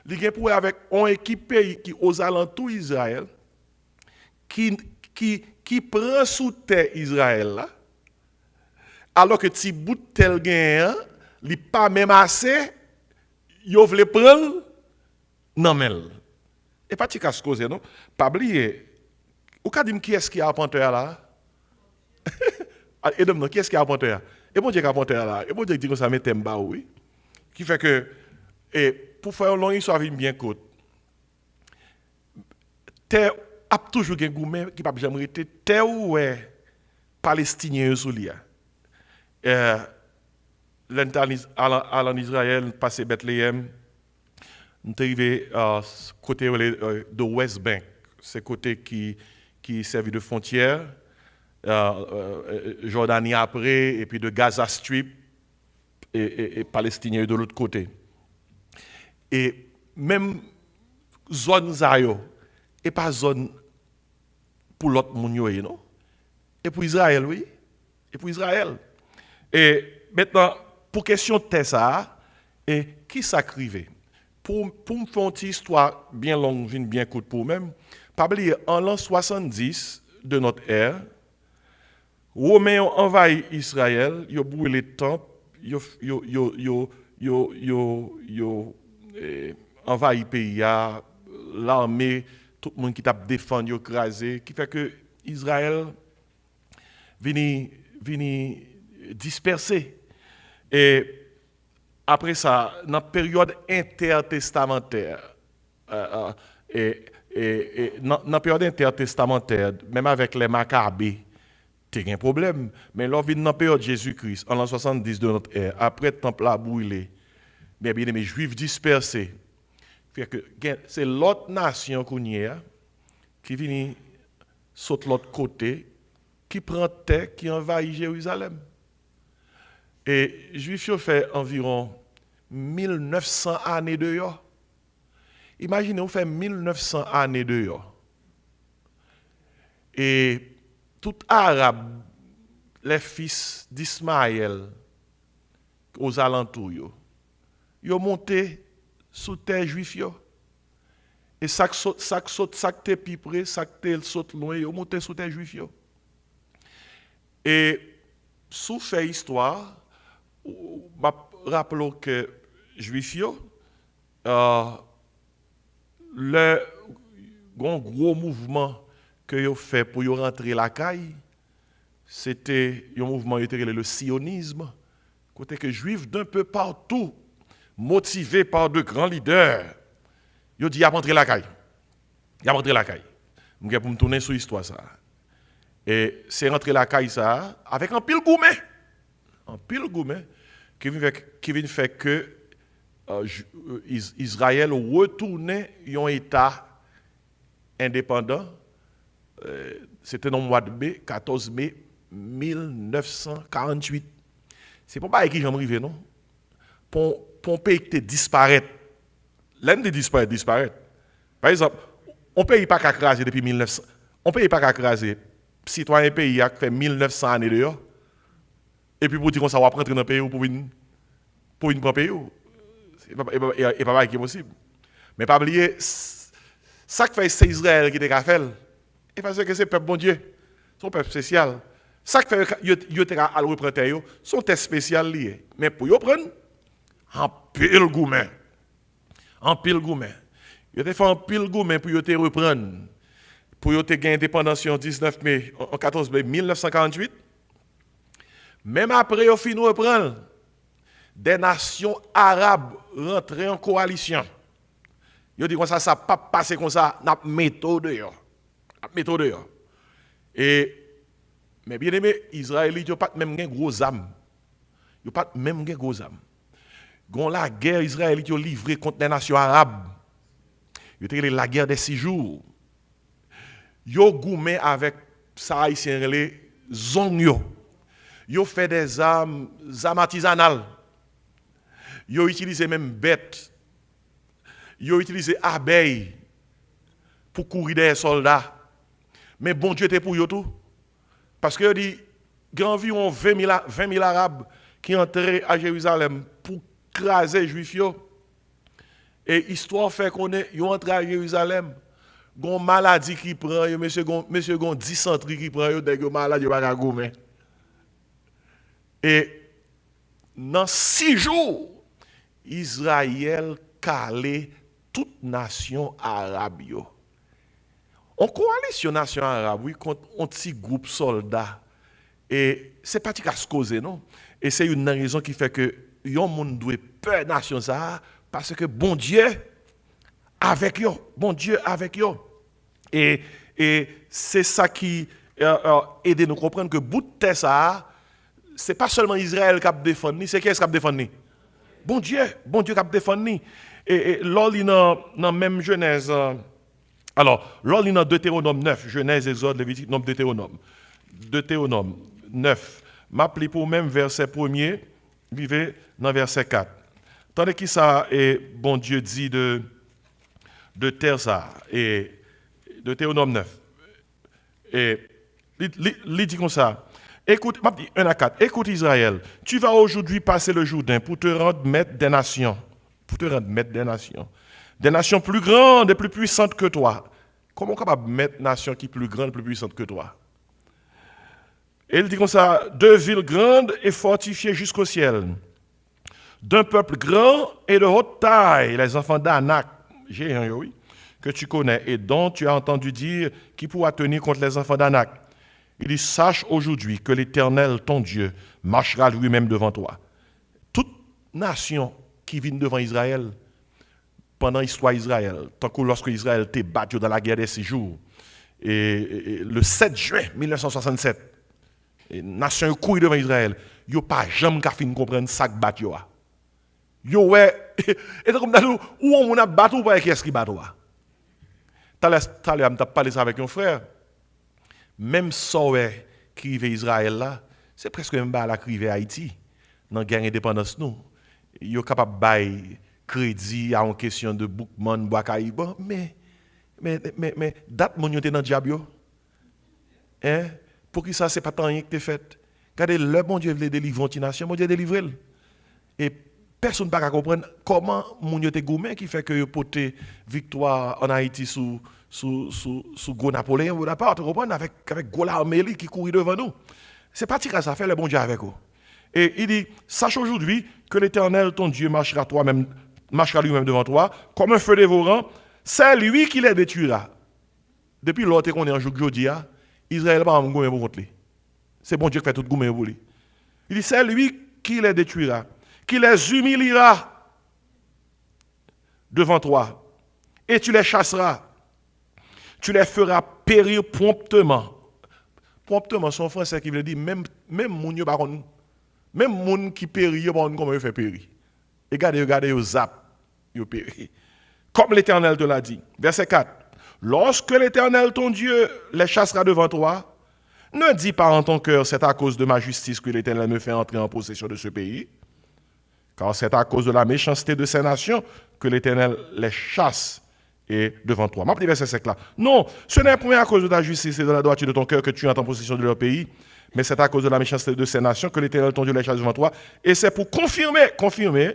il y a pour avec une équipe pays qui aux alentours d'Israël, qui prend sous terre Israël là, alors que si bout de tel gain, il n'est pas même assez, il veut prendre, non mais. Et pas de casse cause, non? Pas oublier. Ou ka dire qui est-ce qui a apporteur là? Et donc, qui est-ce qui a apporteur? Et bon Dieu qui a apporteur là. Et bon Dieu dit que ça met bas oui. Qui fait que et pour faire une longue histoire bien courte. Terre a toujours un gourmet qui pas jamais été terre où est palestinien sous lia. En Israël, passé Bethléem, nous sommes arrivés côté de West Bank, c'est côté qui servait de frontière, Jordanie après, et puis de Gaza Strip, et Palestiniens de l'autre côté. Et même zone Zayo, et pas zone pour l'autre monde, non? Et pour Israël, oui. Et pour Israël. Et maintenant, pour question de ça, et qui s'acrivait? Pour me faire une petite histoire bien longue, bien courte pour même, pas oublier, en l'an 70 de notre ère, les Romains ont envahi Israël, ils ont brûlé le temple, ils ont envahi le pays, l'armée, tout le monde qui t'a défendu, ils ont écrasé, qui fait que Israël vient disperser. Et après ça, dans la période intertestamentaire, dans la période intertestamentaire, même avec les Maccabées, il y a un problème. Mais lors de la période de Jésus-Christ, en l'an 70 de notre ère, après le temple a brûlé, bien les Juifs dispersés, c'est l'autre nation qui vient sur l'autre côté, qui prend terre, qui envahit Jérusalem. Et les Juifs ont fait environ 1900 années de yo. Imaginez, vous fait 1900 années de yo. Et tout Arabe, les fils d'Ismaël, aux alentours, ils ont monté sous terre juif. Et ça te plus près, ça te saute loin, ils ont monté sous terre juif. Et sous fait histoire, rappelons que Juifs, le gros mouvement que vous fait pour rentrer la caille, c'était un mouvement qui était le sionisme, côté que Juifs d'un peu partout, motivés par de grands leaders, ils dit à rentrer la caille. Il a rentré la caille. Je vais me tourner sur l'histoire ça. Et c'est rentrer la caille ça avec un pile gourmet. Un pile gourmet qui vient faire que Israël retournait un État indépendant. C'était dans le mois de mai, 14 mai 1948. C'est pas qui j'en arrivé, non? Pour un pays qui disparaît. L'un de disparaître. Par exemple, on ne paye pas qu'à craser depuis 1900. On ne paye pas qu'à craser. Citoyen pays qui a fait 1900 années dehors. Et puis pour dire qu'on va rentrer dans le pays pour une prendre pays. Et pas qui est possible. Mais pas oublier, ça que fait c'est Israël qui est fait. Et parce que c'est le peuple bon Dieu. Son peuple spécial. Ça que fait il à le reprendre, son test spécial lié. Mais pour y prendre, en pile gourmet. En pile gourmet. Il a fait un pile gourmet pour y reprendre. Pour y gagner indépendance en 19 mai, en 14 mai 1948. Même après, il a fini de reprendre. Des nations arabes rentrées en coalition. Ils disent que ça ne pas passer comme ça, n'a méthode. Et mais bien aimé, Israël, ils n'ont pas même gros âmes. Ils n'ont pas même gros âmes. Quand la guerre israélite livrée contre les nations arabes, ils ont la guerre des 6 jours. Yo goumé avec ça haïtien les zong yo. Yo fait des armes artisanales. Yo utilisé même bêtes. Yo utilisé abeilles pour courir des soldats. Mais bon Dieu était pour yo tout. Parce que dit il y a environ 20 000 Arabes qui entraient à Jérusalem pour craser les Juifs. Et histoire fait qu'on est entré à Jérusalem. Gon maladie qui prend, monsieur gon dysenterie qui prend, dès que malade yo pas goumen. Et dans 6 jours, Israël calé toute nation arabe yo. On coalition nation arabe oui contre un petit groupe soldats et c'est pas tika se causer non. Et c'est une raison qui fait que yon monde doit peur nation ça parce que bon Dieu avec yo, bon Dieu avec yo. Et c'est ça qui aide nous comprendre que bout de terre ça, c'est pas seulement Israël qui a défendu, c'est qui est-ce qui a défendu? Bon Dieu qui a défendu. Et là, il y a dans même Genèse. Alors, là, il y a Deutéronome 9, Genèse, Exode, Lévitique, Nombre, Deutéronome. Deutéronome 9. M'appelez pour même verset 1er, vivez dans verset 4. Tandis que ça, et bon Dieu dit de terre ça, et Deutéronome 9. Et il dit comme ça. Écoute, 1 à 4. Écoute Israël, tu vas aujourd'hui passer le Jourdain pour te rendre maître des nations. Pour te rendre maître des nations. Des nations plus grandes et plus puissantes que toi. Comment on est capable de mettre une nation qui est plus grande et plus puissante que toi? Et il dit comme ça, 2 villes grandes et fortifiées jusqu'au ciel. D'un peuple grand et de haute taille, les enfants d'Anak, oui, que tu connais et dont tu as entendu dire qui pourra tenir contre les enfants d'Anak. Il dit, sache aujourd'hui que l'Éternel, ton Dieu, marchera lui-même devant toi. Toute nation qui vient devant Israël, pendant l'histoire d'Israël, tant que lorsque Israël était battu dans la guerre des 6 jours, et le 7 juin 1967, la nation couille devant Israël, il n'y a pas jamais qu'à fin comprendre ça que battu. Yo ouais, et comme où on a battu ou pas, qui est-ce qui bat toi? T'as parlé ça avec un frère. Même ça qui arrive Israël là, c'est presque même pas la crive Haïti dans la guerre indépendance nous. Yo capable de bailler crédit à une question de Boukman Boakaïba, mais date mon yote dans diable yo. Hein? Pour qui ça c'est pas tant rien que t'es fait. Regardez le bon Dieu veut délivrer une nation, mon Dieu délivrer. Et personne ne peut comprendre comment mon yote gourmet qui fait que yo porter victoire en Haïti sous gros Napoléon Bonaparte, comprendre avec gros l'armée qui courit devant nous. C'est pas tiré ça fait le bon Dieu avec vous. Et il dit sache aujourd'hui que l'Éternel ton Dieu marchera lui-même devant toi comme un feu dévorant, c'est lui qui les détruira. Depuis l'autre qu'on est en jour jeudi, Israël pas en goumé pour contre lui. C'est bon Dieu qui fait tout goumé pour lui. Il dit c'est lui qui les détruira, qui les humiliera devant toi et tu les chasseras. Tu les feras périr promptement. Promptement, son français qui veut dire même moun yo baron, même moun qui périt yo baron comment il fait périr. Et regardez yo zap, yo périt. Comme l'Éternel te l'a dit. Verset 4. Lorsque l'Éternel ton Dieu les chassera devant toi, ne dis pas en ton cœur c'est à cause de ma justice que l'Éternel me fait entrer en possession de ce pays, car c'est à cause de la méchanceté de ces nations que l'Éternel les chasse. Et devant toi. Ma petit verset 5 là. Non, ce n'est point à cause de ta justice et de la droiture de ton cœur que tu entres en possession de leur pays, mais c'est à cause de la méchanceté de ces nations que l'Éternel ton Dieu les chasse devant toi. Et c'est pour confirmer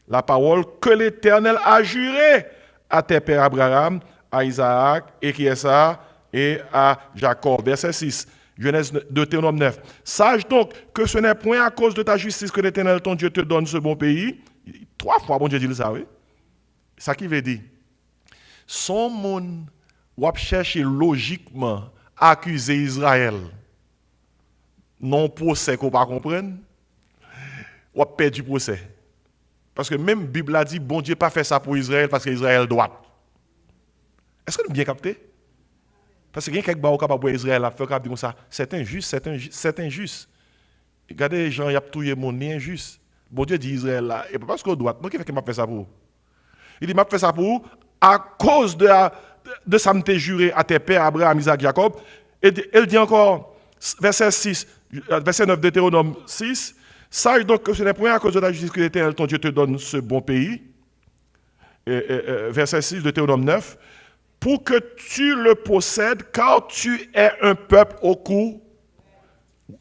la parole que l'Éternel a juré à tes pères Abraham, à Isaac, et qui est ça, et à Jacob. Verset 6, Genèse Deutéronome 9. Sache donc que ce n'est point à cause de ta justice que l'Éternel ton Dieu te donne ce bon pays. 3 fois, bon Dieu dit ça, oui. Ça qui veut dire son monde va chercher logiquement accuser Israël. Non procès qu'on pas comprendre, ou perdre du procès. Parce que même la Bible a dit bon Dieu pas fait ça pour Israël parce que Israël doit. Est-ce que nous bien capté? Parce que quelqu'un qui est capable pour Israël a fait comme ça, c'est injuste, c'est injuste. Regardez les gens, il y a tout le monde injuste. Bon Dieu dit Israël là, et parce qu'on doit. Moi qui fait qu'il m'a fait ça pour vous? Il dit m'a fait ça pour vous à cause de de ça m'était juré à tes pères, Abraham, Isaac, Jacob. Et elle dit encore, verset 6, verset 9 de Deutéronome 6, sache donc que ce n'est point à cause de la justice que l'Éternel, ton Dieu, te donne ce bon pays. Verset 6 de Deutéronome 9, pour que tu le possèdes, car tu es un peuple au cou.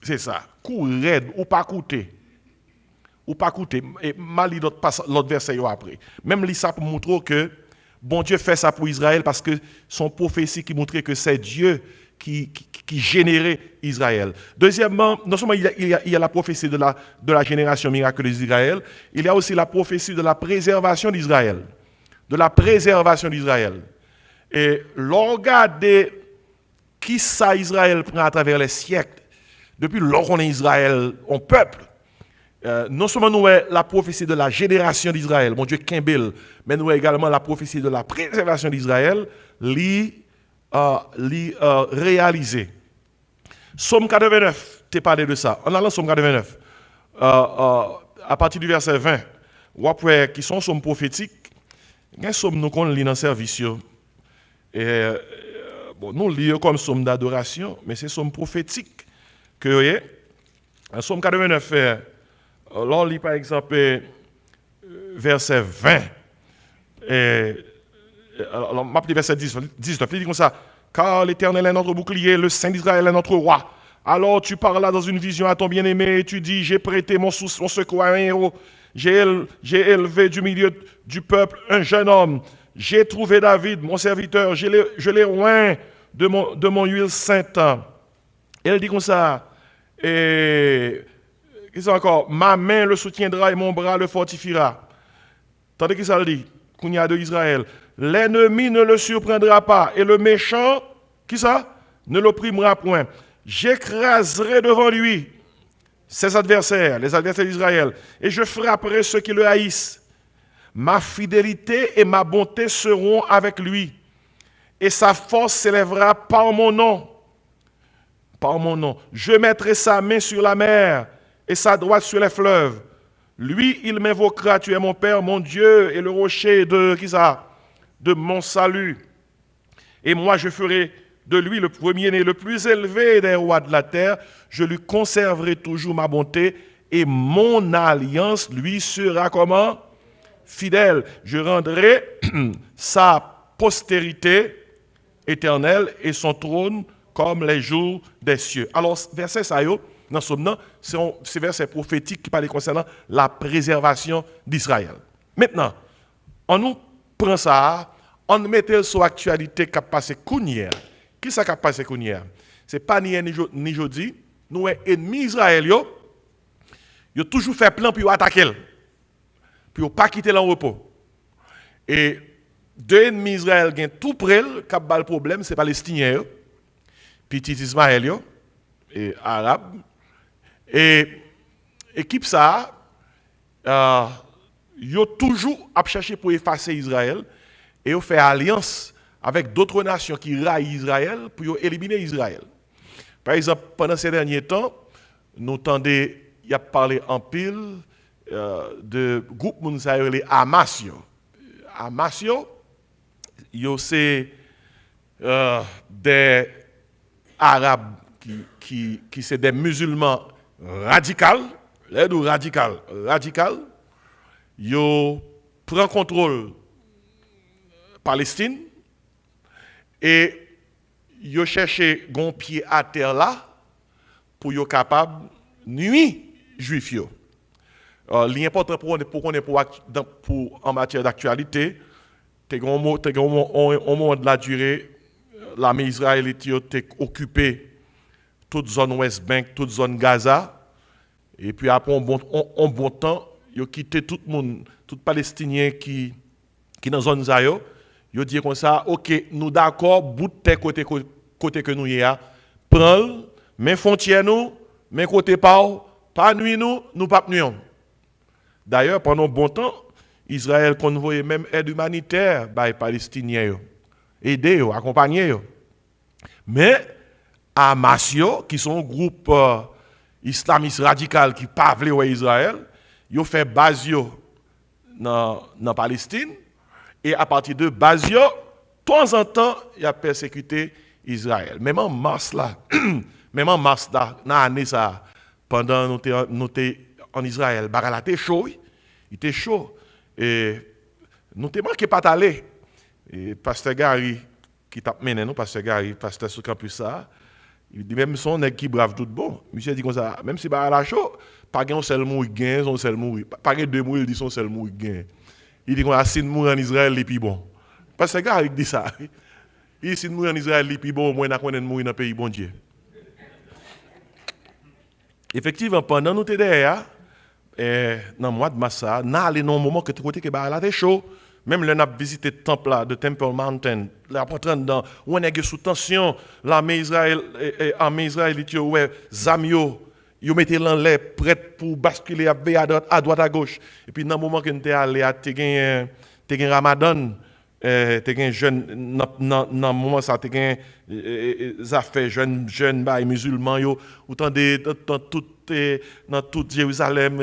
C'est ça, cou raide, ou pas coûter. Ou pas coûter. Et mal lit l'autre verset après. Même lit ça pour montrer que bon Dieu fait ça pour Israël parce que son prophétie qui montrait que c'est Dieu qui générait Israël. Deuxièmement, non seulement il y a la prophétie de la génération miraculeuse d'Israël, il y a aussi la prophétie de la préservation d'Israël. De la préservation d'Israël. Et l'on regarde qui ça Israël prend à travers les siècles, depuis lors qu'on est Israël, on peuple, non seulement nous avons la prophétie de la génération d'Israël, mon Dieu Kimbel, mais nous avons également la prophétie de la préservation d'Israël, réalisée. Psaume 89, tu parlé de ça. En allant Psaume 89, à partir du verset 20, ou après, qui sont psaumes prophétiques, nous sommes nous qu'on lit dans le service. Et bon, nous lisons comme psaume d'adoration, mais c'est psaume prophétique que vous voyez. En Psaume 89, là on lit par exemple verset 20. Alors, on m'appelle verset 19, il dit comme ça, car l'Éternel est notre bouclier, le Saint d'Israël est notre roi. Alors tu parles dans une vision à ton bien-aimé et tu dis, j'ai prêté mon secours à un héros. J'ai élevé du milieu du peuple un jeune homme. J'ai trouvé David, mon serviteur. Je l'ai oint de mon huile sainte. Elle dit comme ça. Et qu'est-ce que encore? Ma main le soutiendra et mon bras le fortifiera. Tandis que ça le dit, Kounia de Israël. L'ennemi ne le surprendra pas. Et le méchant, qui ça? Ne l'opprimera point. J'écraserai devant lui ses adversaires, les adversaires d'Israël, et je frapperai ceux qui le haïssent. Ma fidélité et ma bonté seront avec lui, et sa force s'élèvera par mon nom. Par mon nom. Je mettrai sa main sur la mer et sa droite sur les fleuves. Lui, il m'invoquera, tu es mon Père, mon Dieu, et le rocher de qui ça? De mon salut. Et moi, je ferai de lui le premier-né, le plus élevé des rois de la terre. Je lui conserverai toujours ma bonté et mon alliance lui sera comment? Fidèle. Je rendrai sa postérité éternelle et son trône comme les jours des cieux. Alors, verset ça, dans ce moment, c'est verset prophétique qui parle concernant la préservation d'Israël. Maintenant, on nous prend ça, on met sur l'actualité qui a passé hier. Qui ça qui a passé hier? Ce n'est pas ni hier ni jeudi. Nous, ennemis Israël, ils ont toujours fait plan pour attaquer. Pour ne pas quitter le repos. Et deux ennemis Israël qui ont tout près, qui ont le problème, c'est les Palestiniens, petit Ismaël, et Arabes. Et l'équipe ça, ils ont toujours cherché pour effacer Israël et ils ont fait alliance avec d'autres nations qui raillent Israël pour éliminer Israël. Par exemple, pendant ces derniers temps, nous entendons, il y a parlé en pile de groupe Mounsaïr, les Hamas. Hamas, c'est des Arabes qui sont des musulmans radicaux, ils prennent contrôle Palestine et ils cherchent un pied à terre là pour être capable de nuire les Juifs. L'important pour qu'on ait pour en matière d'actualité, c'est qu'au moment de la durée, l'armée israélite a occupé toute zone West Bank, toute zone Gaza. Et puis après un bon temps, ils ont quitté tout le monde, tout Palestinien qui dans la zone Zayo. Ils ont dit comme ça, ok, nous d'accord, bout de côté que nous y a, prends, mais frontière nous, mais côté pas nuit nous pas nuit. D'ailleurs, pendant un bon temps, Israël convoyait même aide humanitaire par les Palestiniens, aider, accompagner. Mais Hamas, qui sont un groupe islamiste radical qui parle à Israël, ils ont fait base dans la Palestine. Et à partir de base, temps en temps, il a persécuté Israël. Même en mars là, même en mars dans l'année ça, pendant nous étions en Israël, Barala était chaud, oui. Il était chaud. Et nous t'ai manqué pas d'aller. Et pasteur Gary qui t'a mené nous, pasteur Gary, pasteur sur campus ça, il dit même son nèg qui brave tout bon. Monsieur dit comme ça, même si Barala chaud, pas un seul mourir gain, son seul mourir. Pas deux mourir, il dit son seul mourir gain. Il dit qu'on a si mourir en Israël, et puis bon. Pasteur Gary dit ça. Il dit si mourir en Israël, et puis bon, au moins on a mourir dans le pays bon Dieu. Effectivement, pendant nous t'es derrière, dans le mois de mars, nous allons dans un moment que tu côté que là c'est chaud. Même là, on a visité le temple là, de Temple Mountain, là, dans où on est sous tension, l'armée israélite, ouais, Zamio, ils mettaient l'air prêt pour basculer à droite à gauche. Et puis dans le moment que nous sommes allés, tu as Ramadan. Tu as jeune dans le moment ça tu as des affaires jeunes musulmans yo autant dans tout Jérusalem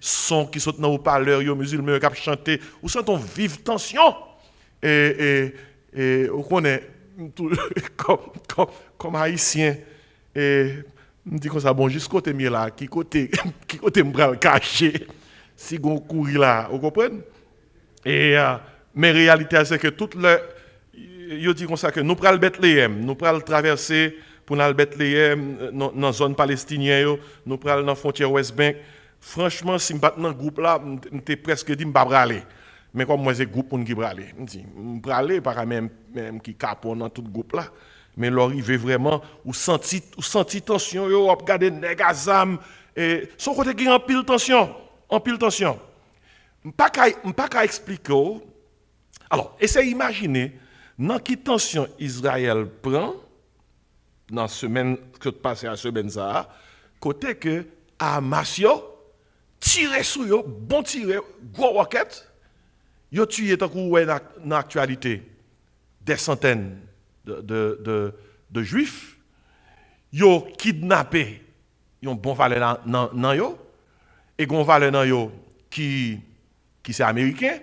son qui sont dans haut-parleur yo musulmans qui chanter ou sent on vive tension et on connaît comme haïtien et me dit comme ça bon jusqu'au côté là qui côté me bral caché si gon courir là vous comprenez et mais la réalité, c'est que tout le. Yo dit comme ça que nous prenons Bethléem, nous prenons traverser pour aller Bethléem dans la zone palestinienne, nous prenons dans la frontière West Bank. Franchement, si je suis dans ce groupe-là, je presque dit que je ne vais pas aller. Mais comme moi, c'est un groupe pour qui va aller. Je vais aller, pas même qui capot dans tout le groupe-là. Mais l'arrivée vraiment, ou senti tension, ou regarder les gazam, et son côté qui est en pile tension. En pile tension. Je ne peux pas expliquer. Alors, essayez d'imaginer, dans quelle tension Israël prend, dans la semaine que passe à la semaine, côté que Hamas tire sur eux, bon tire, gros roquette, ils ont tué dans l'actualité des centaines de juifs, ils ont kidnappé, ils ont bon valeur dans eux, et bon valeur dans eux qui c'est américain.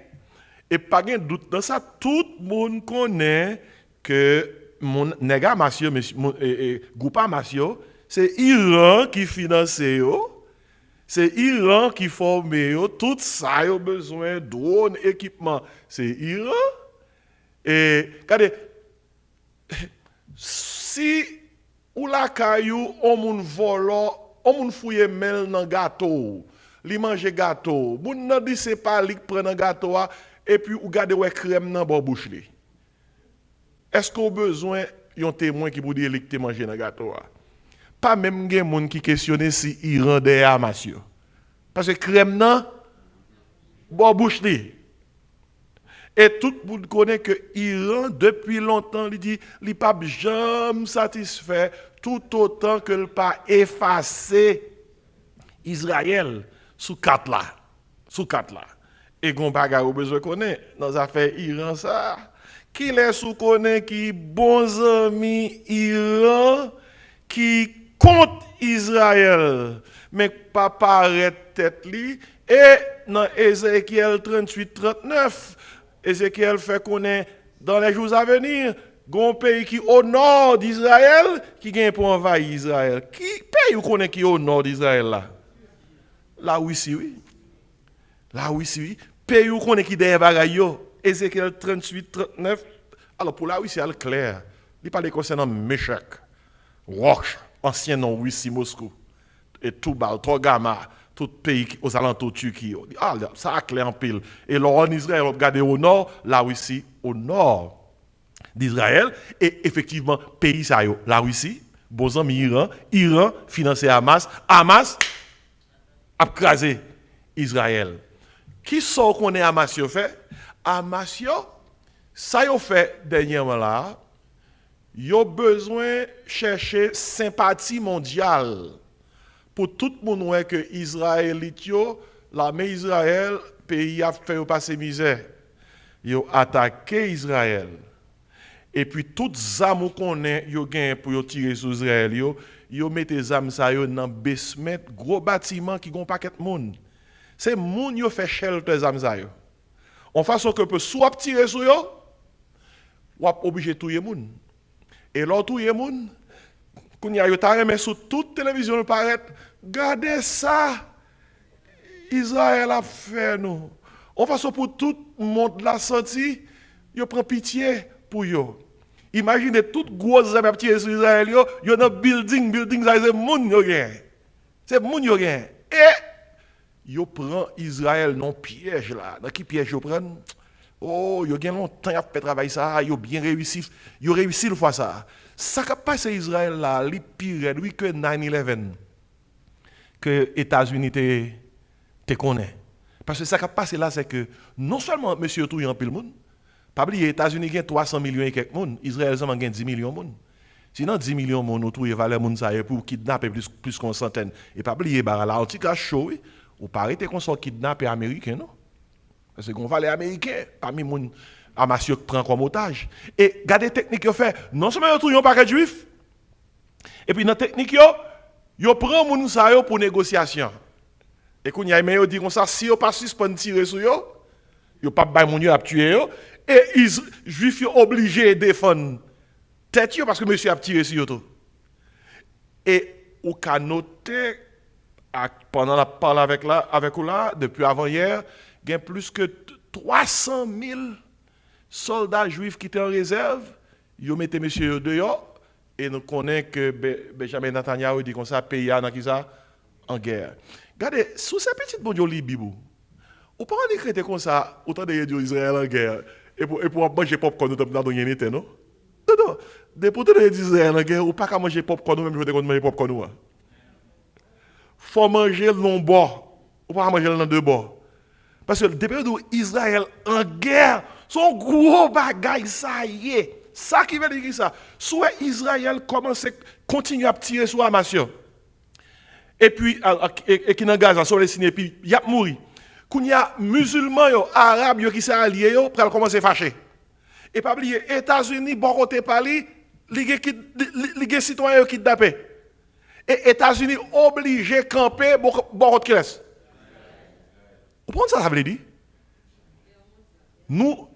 Et pas de doute dans ça, tout le monde connaît que mon nègre Masio, groupe Masio, c'est Iran qui finance, c'est Iran qui forme, tout ça a besoin de drones, équipement, c'est Iran. Et regardez, si ou la caillou, on moun volo, on moun fouye mel dans gâteau, li mange gâteau, moun nan di c'est pas li prend dans gâteau et puis ou gade ouais crème dans bon bouche li. Est-ce qu'on a besoin d'un témoin qui pour dire que tu manger dans gâteau? Pas même gen moun qui questionne si Iran de Hamas yo. Parce que crème nan bon bouche li. Et tout le monde connaît que Iran depuis longtemps il dit il pas jamais satisfait tout autant que le pas effacé Israël sous quatre là. Et gon bagarre au besoin connaît dans affaire Iran ça qui les sous connaît qui bons amis Iran qui contre Israël mais pas paraître tête li et dans Ézéchiel 38-39 Ézéchiel fait connaître dans les jours à venir gon pays qui au nord d'Israël qui gagne pour envahir Israël qui pays connaît qui au nord d'Israël là la Russie oui la Russie oui pays où qu'on est qui derrière bagaille Ézéchiel 38-39 alors pour la Russie c'est clair il parle concernant Meshach Roch ancien nom Russie Moscou et tout bal Togama tout pays aux alentours de Turquie ah ça a clair en pile et là en Israël on regarde au nord la Russie au nord d'Israël et effectivement pays ça yo la Russie bon ami Iran financé Hamas a crasé Israël. Qui sont qu'on est Hamas fait? Hamas ça yo fait dernièrement là, yo besoin chercher sympathie mondiale pour tout le monde ouais que Israélite yo, l'armée Israël pays a fait passer misère. Yo attaqué Israël. Et puis toutes armes qu'on est yo gain pour yo tirer sur Israël yo mettez armes ça yo dans basement gros bâtiment qui gon paquet monde. C'est moun yo fait shelter armes ça yo. En façon que peut soit tirer sur yo ou obligé de tuer les gens. Et l'autre tuer les gens, quand il y a eu sur toute télévision, regardez ça, Israël a fait nous. En façon pour tout le monde la senti, il prend pitié pour eux. Imaginez toutes grosses armes sur Israël, il y a un building, ça c'est moun yo gen. C'est moun yo gen. Et yo prend Israël dans piège là. Dans qui piège yo prend? Oh, yo gen longtemps a fait travail ça, yo bien réussi. Yo réussi le fois ça. Ça qui passe Israël là, li pire lui que 9/11 que États-Unis te connaît. Parce que ça qui passe là c'est que non seulement monsieur tout en pile monde, pas oublier États-Unis gagne 300 millions et quelques monde, Israël seulement gagne 10 millions de monde. Sinon 10 millions de monde autour valeur monde ça pour kidnapper plus qu'une centaine. Et pas oublier bah là article chaud ou pas arrêter qu'on soit kidnapper américain non. Parce qu'on va les américains parmi monde Hamasio qui prend comme otage. Et regardez la technique qu'ils fait. Non seulement ils ont un paquet juif, et puis dans la technique, ils prennent moun sa yo pour négociation. Et quand ils disent comme ça, si ils pas suspendre tirer sur eux, ils pas bay moun yo a tuer yo, et les juifs sont obligés de défendre tête yo parce que monsieur a tiré sur eux. Et au ka noté pendant la parole avec vous là, depuis avant hier, il y a plus que 300 000 soldats juifs qui étaient en réserve, ils ont mis monsieur dehors, et nous connaissons que Benjamin Netanyahu dit comme ça, pays en guerre. Regardez, sous ces petites bonnes Bible, on peut pas décréter comme ça, autant de Israël en guerre, et pour manger popcorn, nous avons donné non? Non, pour tout Israël en guerre, on ne peut pas manger popcorn, même je vais manger popcorn. Il faut manger le long bord, on ne peut pas manger le deux bords. Parce que depuis que Israël en guerre, son gros bagaille, ça y est. Ça qui veut dire ça. Soit Israël commence à continuer à tirer sur Hamas. Et puis, et qui dans Gaza, sur les signes, et puis, il y a mouru. Quand il y a musulmans, arabes qui sont alliés, pour commencer à fâcher. Et pas oublier, États-Unis, bon côté parler, les citoyens qui kidnappés. Et États-Unis obligés de camper, bon côté qui reste. Vous comprenez ça, ça veut dire? Nous,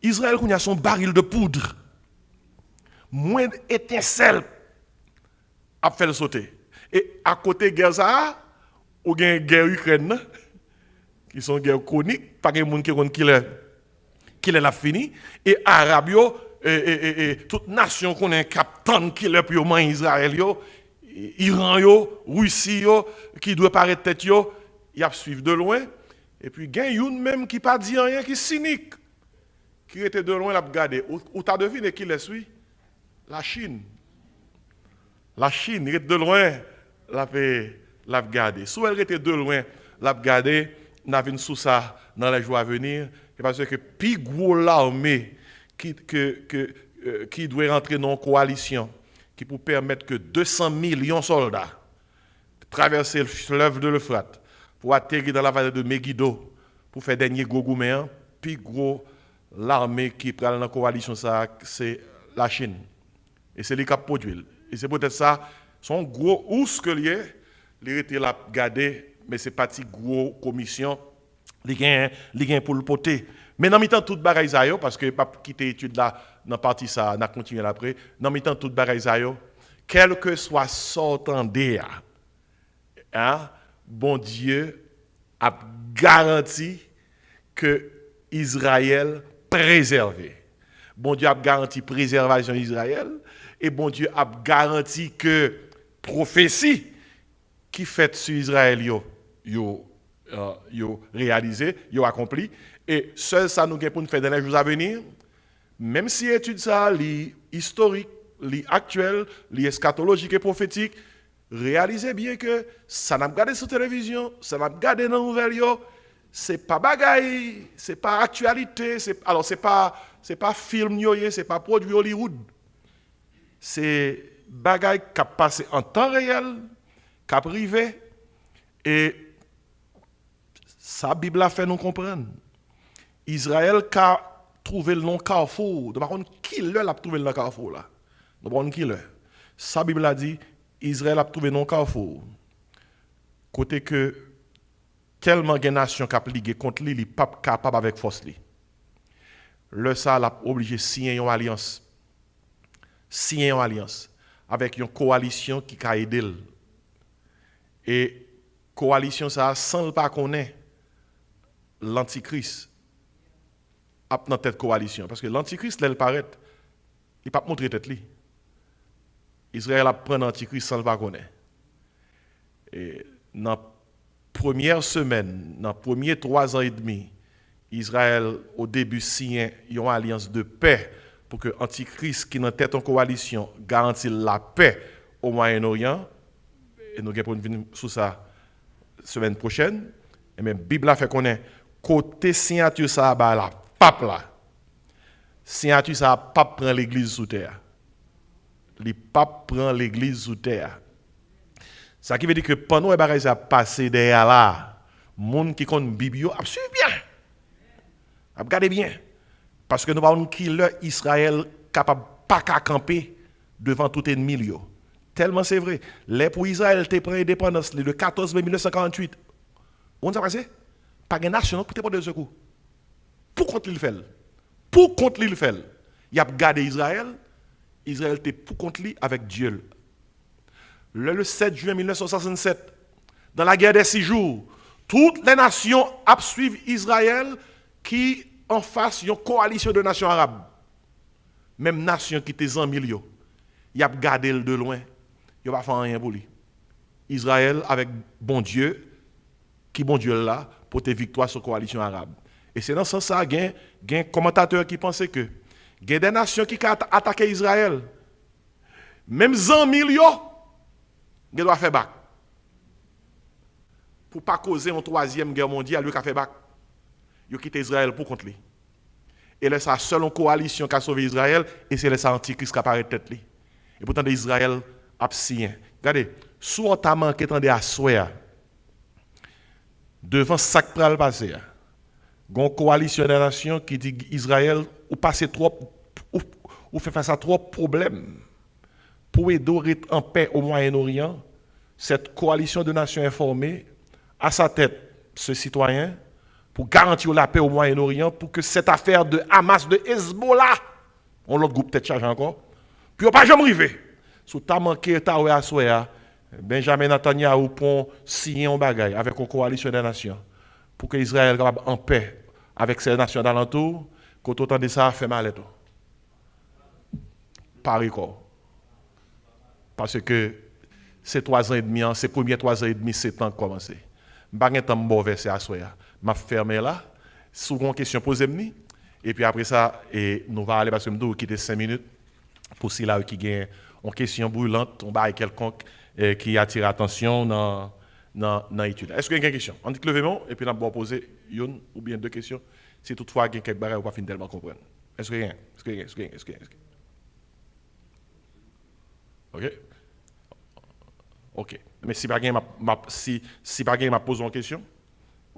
Israël, il y a son baril de poudre. Moins d'étincelles à faire sauter. Et à côté de Gaza, il y a une guerre Ukraine, qui sont guerre chronique, pas de monde qui l'a fini. Et Arabes, et toute nation qu'on a captain qui l'a pour Israël, Iran, Russie, qui doit paraître tête, il a suivre de loin. Et puis, il y a une même qui pas dit rien, qui est cynique, qui était de loin, l'a regardé. Ou tu as deviné qui le suit? La Chine. La Chine, il était de loin, l'a regardé. Soit elle était de loin, l'a regardé, n'a vu sous ça dans les jours à venir. Parce que plus gros l'armée qui doit rentrer dans une coalition, qui peut permettre que 200 millions de soldats traverser le fleuve de l'Euphrate, pour atterrir dans la vallée de Megiddo, pour faire dernier gogouméen, puis gros, l'armée qui prend dans la coalition, c'est la Chine. Et c'est les qui produisent. Et c'est peut-être ça, son gros ours que lié, il était là gardé, mais c'est parti gros commission, il gagne pour le poter. Mais dans mi-temps, toute bagaille ça, parce que pas quitter l'étude là, dans la partie ça, on a continué après, dans mi-temps, toute bagaille ça, quel que soit sortant d'air, hein, bon Dieu a garanti que Israël préservé. Bon Dieu a garanti préservation d'Israël et bon Dieu a garanti que prophétie qui fait sur Israël yo réalisé, yo accompli et seul ça nous gagne pour nous faire dans les jours à venir. Même si étude ça li historique, li actuel, li eschatologique et prophétique, réalisez bien que ça n'a pas regardé sur télévision, ça n'a pas regardé dans les nouvelles, c'est pas bagaille, c'est pas actualité, c'est pas film, c'est pas produit Hollywood. C'est bagaille qui a passé en temps réel, qui a privé, et sa Bible a fait nous comprendre. Israël a trouvé le nom Carrefour. Par contre, qui l'a trouvé le nom Carrefour là? Qui l'a? Sa Bible a dit Israël a trouvé non Carrefour. Côté que tellement de nations qui ont ligué contre lui, il n'est pas capable avec force. le ça l'a obligé de signer une alliance. Signer une alliance avec une coalition qui a aidé. Et coalition ça sans le pas connaître l'antichrist dans cette coalition parce que l'antichrist là il paraît il pas montrer tête li. Israël a prendre l'antichrist sans le pas connaître. Et dans la première semaine, dans les premiers 3 ans et demi, Israël au début signe une alliance de paix pour que l'antichrist qui est dans tête en coalition garantisse la paix au Moyen-Orient. Et nous allons venir sur ça semaine prochaine. Et même la Bible a fait connaître côté signature ça ba la pape là. Signature ça pape prend l'église sous terre. Le pape prend l'église sous terre. Ça qui veut dire que pendant que les ça passé derrière là, monde qui connaît Bible a suivi bien. A regardé bien parce que nous avons qui le Israël capable pas qu'à camper devant tout ennemi yo. Tellement c'est vrai. Les pour Israël te prend indépendance le 14 mai 1948. On ça passé? Pas de nation pour te prendre de secours. Pour contre il fait. Pour contre il fait. Il a gardé Israël. Israël était pour contre lui avec Dieu. Le 7 juin 1967, dans la guerre des 6 jours, toutes les nations ont suivi Israël qui en face une coalition de nations arabes. Même nation qui était en milieu. Il a gardé de loin. Il va faire rien pour lui. Israël avec bon Dieu, qui bon Dieu là, pour tes victoires sur la coalition arabe. Et c'est dans ce sens qu'il y a un commentateur qui pensait que il y a des nations qui ont attaqué Israël. Même 100 millions, ils doivent faire bac. Pour ne pas causer une 3e guerre mondiale, ils ont fait bac. Ils ont quitté Israël pour contre lui. Et là, c'est la seule coalition qui a sauvé Israël, et c'est là l'antichrist qui apparaît tête lui. Et pourtant, Israël a signé. Regardez, sous on t'a manqué à souhait, devant ça qui va le passer, il y a une coalition des nations qui dit Israël ou passer trop ou fait face à trop de problèmes pour aider en paix au Moyen-Orient. Cette coalition de nations informées à sa tête ce citoyen pour garantir la paix au Moyen-Orient pour que cette affaire de Hamas, de Hezbollah, on l'autre groupe peut-être charge encore, puis on pas jamais arrivé. Sous ta manqué ta à soya, Benjamin Netanyahu pour signer un bagage avec une coalition des nations pour que Israël soit capable en paix avec ces nations d'alentour, quand autant de ça fait mal et tout. Paris quoi. Parce que ces 3 ans et demi, ces premiers 3 ans et demi, c'est temps de commencer. Je ne vais pas me verser à soya. Je vais fermer là. Si vous avez une question, posez-moi. Et puis après ça, nous allons aller parce que nous devons quitter 5 minutes pour ceux là qui ont une question brûlante, on va quelconque qui attire l'attention dans l'étude. Est-ce qu'il y a une question? On dit que levez-moi et puis on va poser une ou bien 2 questions. Si toutefois il y a quelques barrières, on va finir tellement comprendre. Est-ce qu'il y a? Est-ce qu'il y a? Est-ce qu'il y a? Est-ce qu'il y a? OK? OK. Mais si pas si pas m'a pose une question,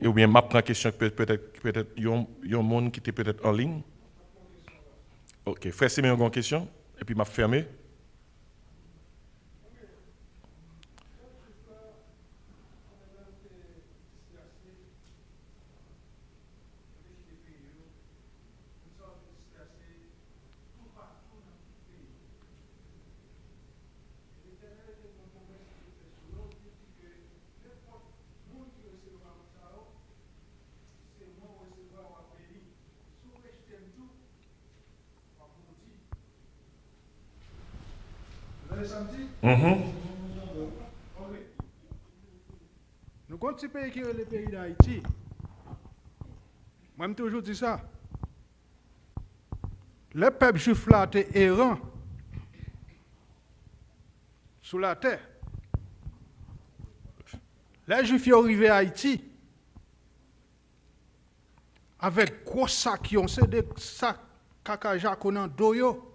ou bien m'a prend une question peut-être il y a un monde qui était peut-être en ligne. OK. Frère Simeon a une question et puis m'a fermé. Nous avons un petit pays qui est le pays d'Haïti. Moi, je toujours dit ça. Le peuple juif là était errant sous la terre. Les juifs sont arrivés à Haïti avec gros sacs qui ont des sacs caca qu'on a doyo.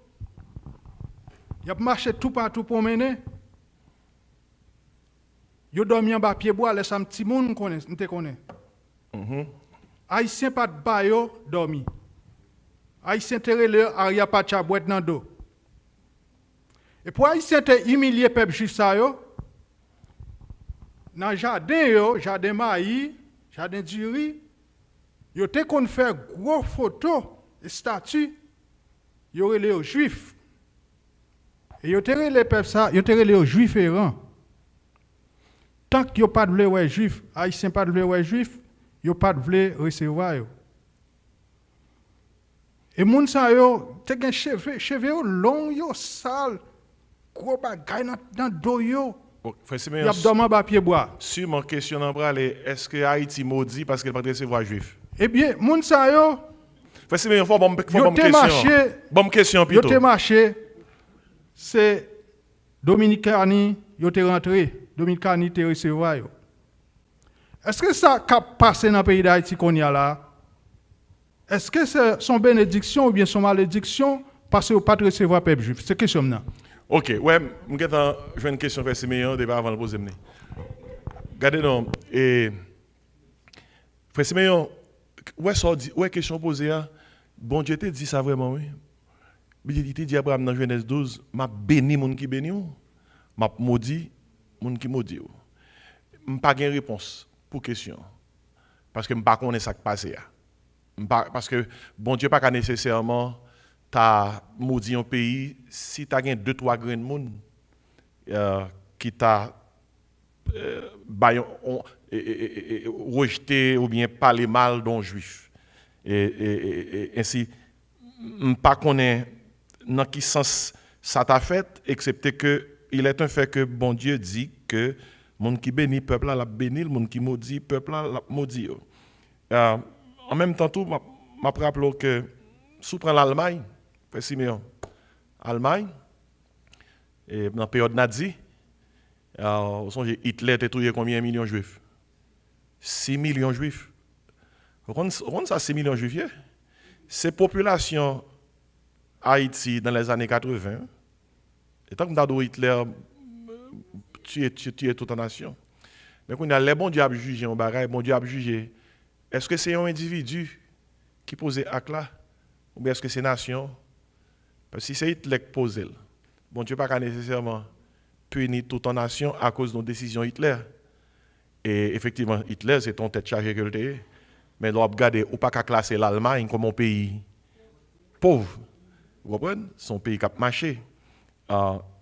Ils ont marché tout partout pour mener. Ils ont dormi en bas pied bois, laissé un petit monde nous connaît. Haïtien pas de bayo dormi. Haïtien terre le aria pas cha boîte dans dos. Et pour Haïtien te humilier peuple juif ça yo. Dans jardin yo, jardin maïs, jardin du riz, yo te kon faire gros photo statut, ils auraient les juifs. Et ils auraient les peuples ça, ils auraient les juifs errants. Tant qu'ils n'ont pas de vle juif, haïtiens pas de vle juif, ils n'ont pas de vle recevoir. Et moun sa yo, te gen cheveux long yo sale, gros bagay dans dos yo. Frère Y Simeon, a dormi ba pied bois. sur mon question en bras, est-ce que Haïti maudit parce qu'elle ne peut pas recevoir juif? Eh bien, moun sa yo, Frère Simeon, faut bonne yo question. te marché, Bonne question yo plutôt. te marché, c'est Dominicani, yo te rentré, Dominicani te recevoir yo. Est-ce que ça a passé dans le pays d'Haïti qu'on y a là? Est-ce que c'est son bénédiction ou bien son malédiction parce qu'on ne peut pas recevoir peuple juif? C'est question là. Ok, ouais, je vais une question Frère Simeon, débat avant de poser. Regardez donc, et Frère Simeon, ouais, question posée, hein? Bon Dieu te dit ça vraiment, oui. Il te dit Abraham dans Genèse 12, m'a béni moun qui béni ou, m'a maudit moun qui maudit ou. M'pas gain réponse pour question. Parce que m'pas connais ça qui passe là. Parce que bon Dieu pas nécessairement t'a maudit un pays si t'as gain 2-3 grains de monde qui t'a rejeté ou bien parlé mal d'un juif. Et ainsi m'pas connais dans quel sens ça t'a fait, excepté que il est un fait que bon Dieu dit que monde qui bénit peuple là l'a béni, le monde qui maudit peuple là l'a maudit. En même temps tout m'a rappelé que sous prend l'Allemagne, Frère Simeon, Allemagne et dans la période nazie, Hitler a tué combien de millions de juifs? 6 millions de juifs. On ça 6 millions de juifs. Ces populations Haïti dans les années 80, et tant que Hitler tué toute la nation. Mais quand les bons diables jugent un bagage, bon Dieu a jugé. Est-ce que c'est un individu qui pose acte là, ou bien est-ce que c'est nation? Parce que si c'est Hitler qui pose, bon Dieu pas nécessairement punir toute la nation à cause de nos décisions Hitler. Et effectivement, Hitler c'est ton tête chargée que le était. Mais on regarder ou pas qu'à classer l'Allemagne comme un pays pauvre. Vous comprenez? Son pays qui a marché.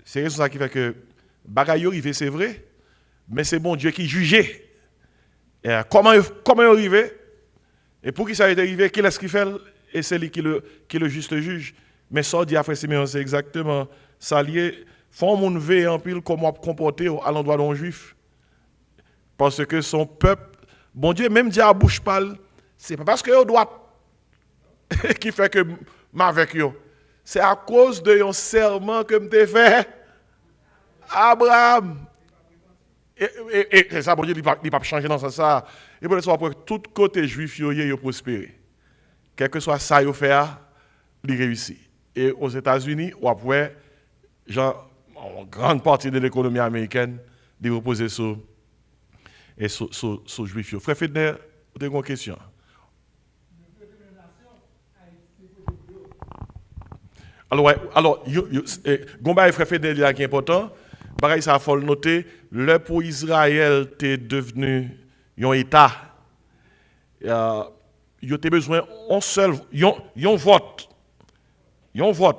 C'est ça qui fait que bagaille arrivé, c'est vrai, mais c'est bon Dieu qui jugeait. Comment il est arrivé? Et pour qui ça est arrivé? Qui est-ce qui fait? Et c'est lui qui est le juste juge. Mais ça dit à Frère Simeon, c'est exactement ça lié. Faut mon veille en pile comment comporter à l'endroit d'un juif. Parce que son peuple, bon Dieu, même dit à bouche pâle, c'est pas parce que yo doit qui fait que m'avec yo. C'est à cause de un serment que m'te fait Abraham. Et ça, bon Dieu, il ne va pas changer dans ça. Et pour ça, pour tout côté juif, il prospéré. Quel que soit ça, il fait, il réussit. Et aux États-Unis, ou après, genre, en grande partie de l'économie américaine, il repose sur juif. Frère Fedner, vous avez une question? Alors, Gomba et Frère Fedner, il est important. Pareil, ça faut le noter. Le pour Israël est devenu un État. Il y a besoin d'un seul vote. Un vote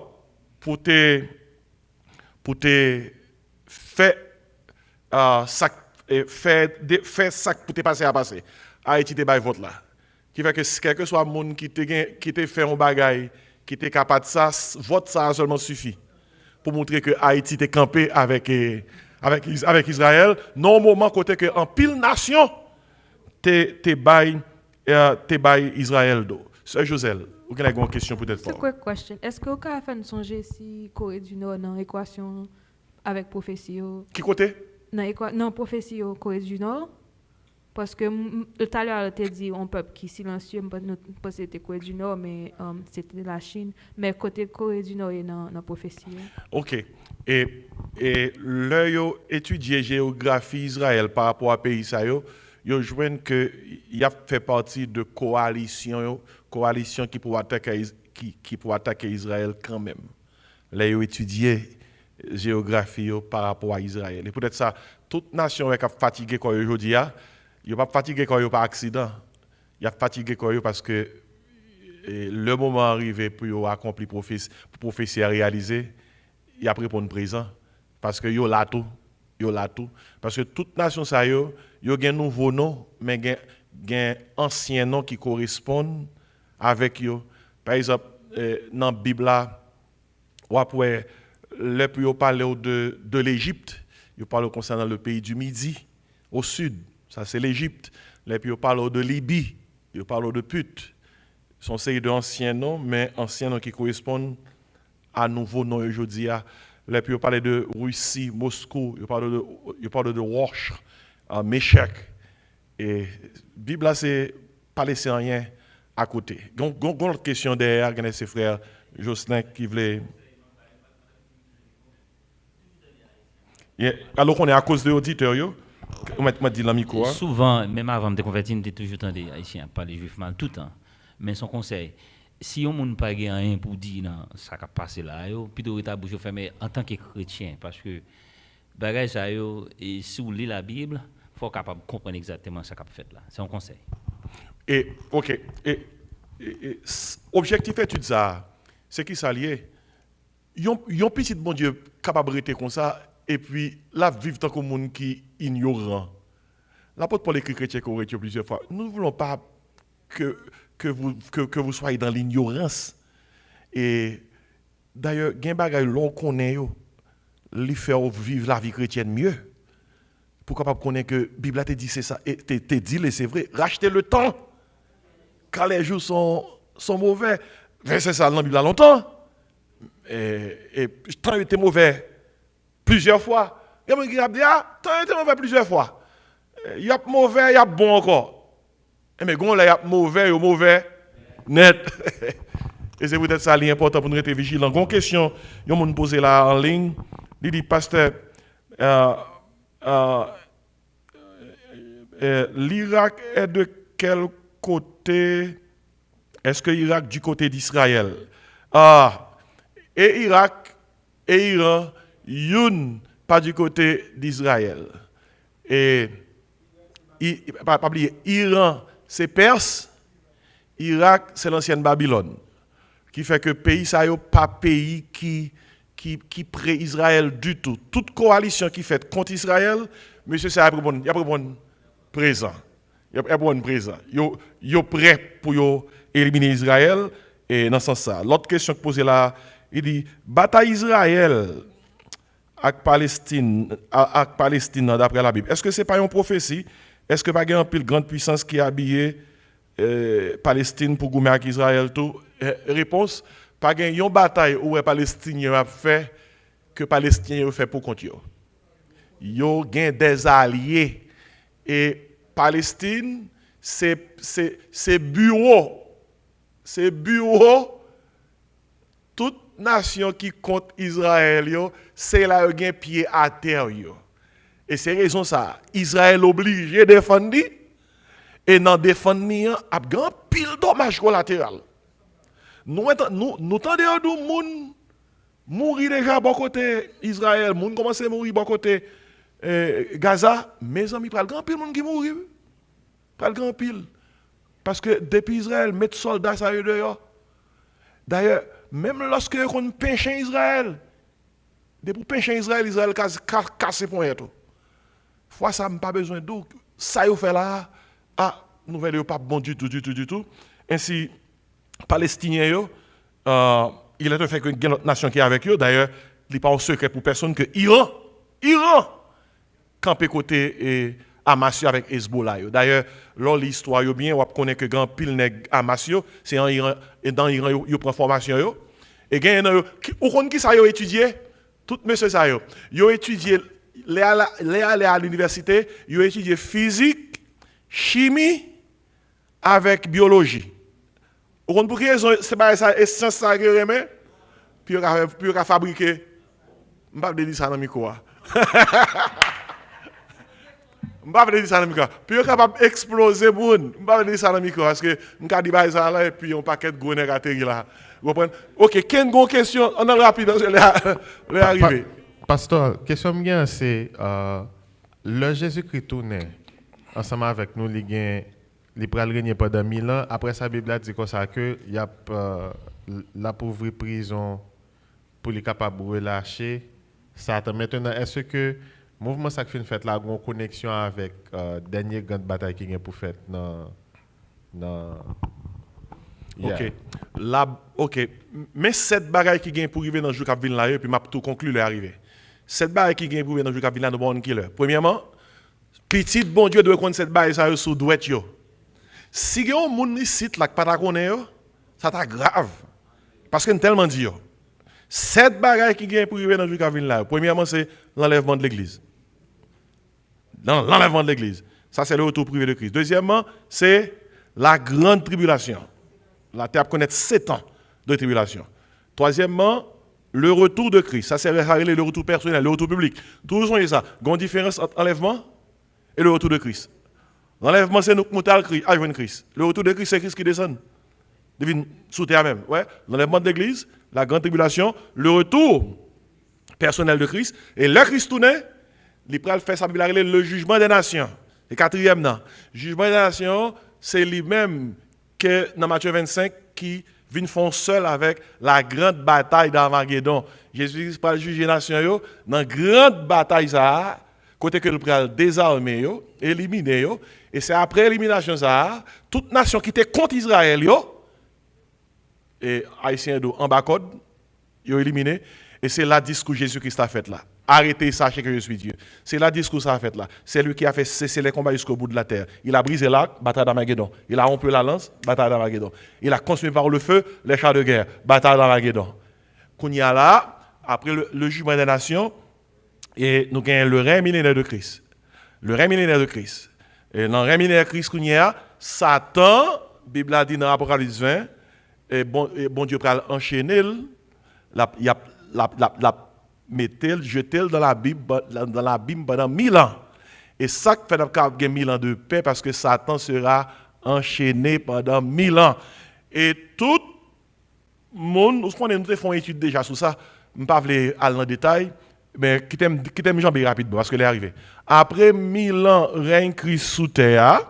pour te faire ça pour te passer à passer. Haïti te bail vote là. Qui fait que quel que soit le monde qui te fait un bagage, qui te capable de ça, vote ça seulement suffit. Pour montrer que Haïti est campé avec Israël, non au moment côté que en pile nation te bail Israël do. Sœur Joselle, vous avez une question peut-être C'est quoi la question? Est-ce que vous avez fait songer si Corée du Nord dans l'équation avec prophétie? Qui côté? Non, prophétie Corée du Nord. Parce que tout à l'heure, tu as dit un peuple qui est silencieux, pas c'était Corée du Nord, mais c'était la Chine. Mais côté Corée du Nord, il y a dans la prophétie. OK. Et là, yo étudier géographie Israël par rapport à pays ça yo joignent que il a fait partie de coalition qui pour attaquer Israël quand même. Là yo étudier géographie par rapport à Israël. Et peut-être ça toute nation est fatiguée quand aujourd'hui a, il pas fatigué quand il pas accident. Il a fatigué quand parce que et le moment arrivé pour accomplir prophétie à réaliser, il a répondre présent parce que yo là tout, parce que toute nation ça yo a un nouveau nom mais un ancien nom qui correspond avec yo. Par exemple dans la Bible là, ou après le plus parler de l'Égypte, il parle concernant le pays du Midi au sud, ça c'est l'Égypte. Les plus parle de Libye, il parle de Put. Son série de anciens noms, mais anciens noms qui correspondent à nouveaux noms aujourd'hui. Les plus parler de Russie, Moscou, il parle de Roche, Meshach. Et Bible là c'est pas laisser rien à côté. Donc l'autre question derrière, il y a ses frères Jocelyn qui voulait. Alors qu'on est à cause de l'auditorio, on m'a dit l'amico. Souvent, même avant de me convertir, je toujours entendu haïtien parler juif mal tout le temps. Mais son conseil, si on n'a pas rien pour dire ça qui passe là, plutôt ta bouche fermée en tant que chrétien, parce que bagage ça et si vous lisez la Bible, il faut capable comprendre exactement ce qu'a fait là. C'est un conseil. Et ok. Et objectif étude ça, c'est qui s'allier. Yon petit bon Dieu capable de rester comme ça. Et puis, là, vivre tant que monde qui est ignorant. L'apôtre Paul écrit chrétien plusieurs fois. Nous ne voulons pas que vous soyez dans l'ignorance. Et d'ailleurs, il y a un bagage l'on connaît, lui faire vivre la vie chrétienne mieux. Pourquoi pas connaître que la Bible te dit c'est ça, et te dit, c'est vrai, rachetez le temps. Quand les jours sont mauvais, c'est ça dans la Bible longtemps. Et le temps était mauvais. Plusieurs fois. Il y a des gens qui disent, t'as été mauvais plusieurs fois. Il y a mauvais, il y a bon encore. Mais quand il y a mauvais, net. Et c'est peut-être ça l'important pour nous être vigilants. Une question, il y a une posé là en ligne. Il dit, pasteur, l'Irak est de quel côté? Est-ce que l'Irak du côté d'Israël? Et Irak et Iran, Youn, pas du côté d'Israël. Et pas oublier, Iran, c'est Perse, Irak, c'est l'ancienne Babylone. Qui fait que pays ça n'est pas pays qui pré-Israël du tout. Toute coalition qui fait contre Israël, monsieur, c'est il y a bon présent. Il y a bon présent. Il est prêt pour éliminer Israël. Et dans ce sens-là. L'autre question que posée là, il dit, bataille Israël avec Palestine d'après la Bible. Est-ce que ce n'est pas une prophétie? Est-ce que pas une pile grande puissance qui a habillé Palestine pour goumer avec Israël tout? Réponse, pas une bataille où les Palestiniens ont fait que les Palestiniens ont fait pour contre eux. Ils ont des alliés. Et Palestine, c'est bureau. C'est bureau. Toute nation qui compte Israël, c'est là où il y a un pied à terre. Et c'est raison ça. Israël obligé de défendre. Et dans défendre, il y a un pile dommage collatéral. Nous tendons de monde mourir déjà bon côté Israël, monde commence à mourir bon côté Gaza, mes amis, il y a grand pile monde qui mourit. Pas le grand pile. Parce que depuis Israël, mettre soldats ça dehors. D'ailleurs, même lorsque on pêche Israël, depuis pêcher Israël, Israël casse point tout. Fois ça n'a pas besoin d'eau. Ça y fait là, nouvelle pas bon du tout. Ainsi, Palestiniens, il est un fait qu'il y a une autre nation qui est avec eux. D'ailleurs, il n'est pas un secret pour personne que Iran, campé côté Hamas avec Hezbollah. D'ailleurs, lors de l'histoire, bien, on connaît que grand pile nèg Hamas, c'est en Iran, et dans l'Iran, ils prennent formation. Et on qui ça a étudié? Tout monsieur ça yo. Ils ont étudié les à l'université, ils ont étudié physique, chimie avec biologie. Vous comprenez pour qui raison c'est pas ça essence ça que remet puis on fabriquer. Je ne vais pas dire ça dans le micro. Je ne vais pas dire ça dans le micro. Puis on est capable d'exploser pour nous. Je ne vais pas dire ça dans le micro parce que on a dit ça là et puis on paquet de gros nègres là. Vous comprenez? OK, quelle bonne question? On a rapide les arriver. Pasteur, question bien c'est le Jésus-Christ tourné ensemble avec nous, il y a il pourra régner pendant 1000 ans. Après ça, la Bible a dit comme ça que il y a la pauvre prison pour les capables de relâcher Satan. Maintenant, est-ce que le mouvement ça fait fait là, une connexion avec dernière grande bataille qui est pour faire dans OK. OK. Mais cette bagaille qui gagne pour arriver dans le jour qui vient là, puis m'a tout conclu le arrivé. Cette bagaille qui gagne pour arriver dans le jour qui vient là, nous bon killer. Premièrement, petit bon Dieu doit connaître cette bagaille ça sous douette yo. Si il y a un monde ici là qui pas connaît yo, ça t'a grave. Parce que nous tellement dit yo. Cette bagaille qui gagne pour arriver dans le jour qui vient là, premièrement c'est l'enlèvement de l'église. L'enlèvement de l'église. Ça c'est le retour privé de Christ. Deuxièmement, c'est la grande tribulation. La terre connaît 7 ans de tribulation. Troisièmement, le retour de Christ. Ça, c'est le retour personnel, le retour public. Tout ça, il y a une différence entre l'enlèvement et le retour de Christ. L'enlèvement, c'est nous qui montons à Christ. Le retour de Christ, c'est Christ qui descend. Devine sous terre même. Ouais. L'enlèvement de l'église, la grande tribulation, le retour personnel de Christ. Et le Christ tourné, il peut faire ça, le jugement des nations. Et quatrième, non. Le jugement des nations, c'est lui-même que dans Matthieu 25 qui vient font seul avec la grande bataille d'Armageddon. Jésus parle juger les nations dans la grande bataille ça, côté que le pral désarmer yo, éliminer yo, et c'est après élimination ça, toute nation qui était contre Israël yo et haïtien en bas code, yo éliminé et c'est la discours Jésus-Christ a fait là. Arrêtez, sachez que je suis Dieu. C'est la discours ça a fait là. C'est lui qui a fait cesser les combats jusqu'au bout de la terre. Il a brisé l'arc, bataille d'Armageddon. Il a rompu la lance, bataille d'Armageddon. Il a consumé par le feu les chars de guerre, bataille d'Armageddon. Qu'on y a là, après le jugement des nations, et nous gagnons le règne millénaire de Christ. Le règne millénaire de Christ. Et dans le règne millénaire de Christ, qu'on y a, Satan, la Bible a dit dans l'Apocalypse 20, et bon Dieu peut enchaîner, mettez-le, jetez-le dans la Bible pendant 1000 ans. Et ça fait qu'il y a 1000 ans de paix parce que Satan sera enchaîné pendant 1000 ans. Et tout le monde, nous faisons une étude déjà sur ça, je ne vais pas aller dans le détail, mais qui t'aime jambe rapidement parce que est arrivé. Après 1000 ans, règne Christ sous terre,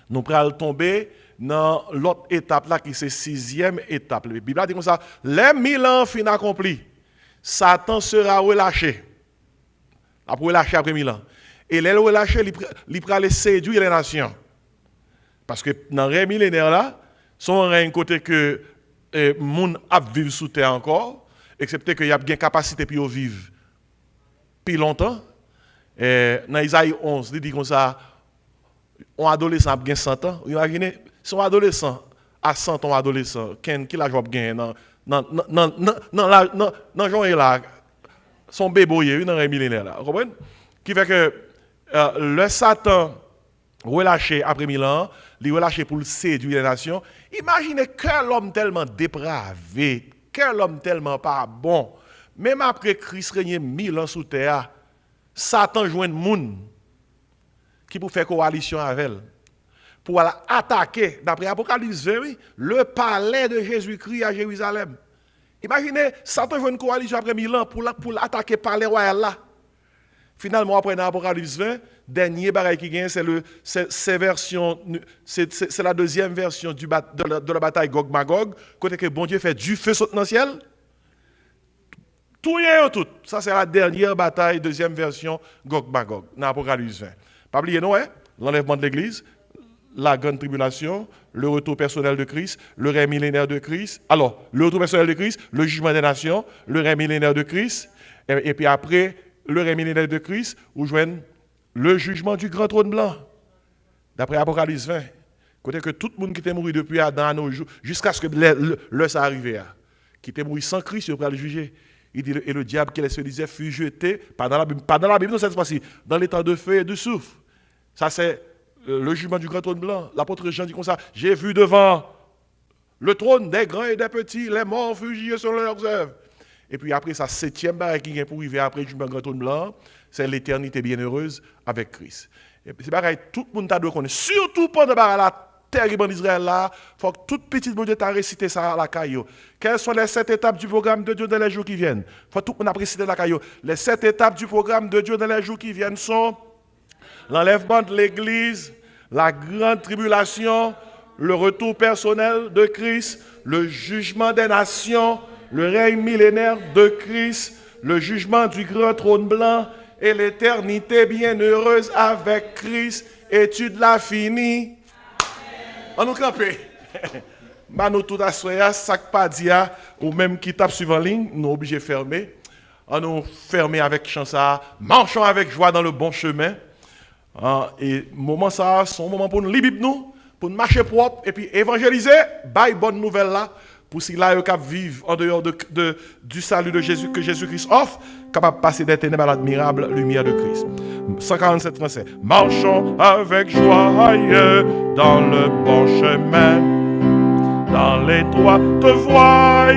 nous allons tomber dans l'autre étape là qui c'est 6e étape. La Bible dit comme ça, les 1000 ans fin accomplis. Satan sera relâché. Après 1000 ans. Et les relâché, il pourra aller séduire les nations. Parce que dans le règne millénaire là, son règne côté que les gens vivent sous terre encore, excepté qu'il y a bien capacité pour vivre plus longtemps. Et dans Isaïe 11, il dit comme ça, un adolescent a bien 100 ans. Vous imaginez, si un adolescent a 100 ans, adolescent, qui l'a job gain non, là, son bébé, dans un millénaire là, vous comprenez? Qui fait que le Satan relâché après 1000 ans, il relâché pour séduire les nations. Imaginez quel homme tellement dépravé, quel homme tellement pas bon. Même après Christ régné 1000 ans sous terre, Satan joint monde qui pour faire coalition avec elle. Pour attaquer, d'après Apocalypse 20, le palais de Jésus-Christ à Jérusalem. Imaginez, Satan veut une coalition après 1000 ans pour attaquer le palais royal là. Finalement, après Apocalypse 20, dernier bagaille qui gagne, c'est la deuxième version de la bataille Gog-Magog, côté que bon Dieu fait du feu saute dans le ciel. Tout y est tout. Ça, c'est la dernière bataille, deuxième version Gog-Magog, dans Apocalypse 20. Pas oublier, non, l'enlèvement de l'église, la grande tribulation, le retour personnel de Christ, le règne millénaire de Christ. Alors, le retour personnel de Christ, le jugement des nations, le règne millénaire de Christ, et puis après, le règne millénaire de Christ, où joignent le jugement du grand trône blanc. D'après Apocalypse 20, côté que tout le monde qui était mort depuis Adam à nos jours, jusqu'à ce que l'heure soit arrivée, qui était mort sans Christ, il va le juger. Il dit, et le diable qui se disait fut jeté, pas dans la Bible, non, cette fois-ci, dans les temps de feu et de souffle. Ça, c'est le jugement du grand trône blanc. L'apôtre Jean dit comme ça, j'ai vu devant le trône des grands et des petits, les morts fusillés sur leurs œuvres. Et puis après, sa 7e barre qui vient pour arriver après le jugement du grand trône blanc, c'est l'éternité bienheureuse avec Christ. Et c'est pareil, tout le monde doit connaître, surtout pendant la terrible d'Israël là, il faut que toute petite monde t'a récité ça à la caillou. Quelles sont les 7 étapes du programme de Dieu dans les jours qui viennent? Il faut que tout le monde a récité la caillou. Les 7 étapes du programme de Dieu dans les jours qui viennent sont l'enlèvement de l'église, la grande tribulation, le retour personnel de Christ, le jugement des nations, le règne millénaire de Christ, le jugement du grand trône blanc et l'éternité bienheureuse avec Christ. Étude la finie. On nous camper. Nous tout à soya, sac pas dia, ou même qui tape suivant ligne, nous obligés de fermer. On nous fermer avec chansa, marchons avec joie dans le bon chemin. Et moment ça, c'est un moment pour nous libérer nous, pour nous marcher propre et puis évangéliser, bail bonne nouvelle là, pour si là, cap vivre en dehors du salut de Jésus que Jésus-Christ offre, capable de passer des ténèbres à l'admirable lumière de Christ. 147 français. Marchons avec joie dans le bon chemin, dans l'étroite voie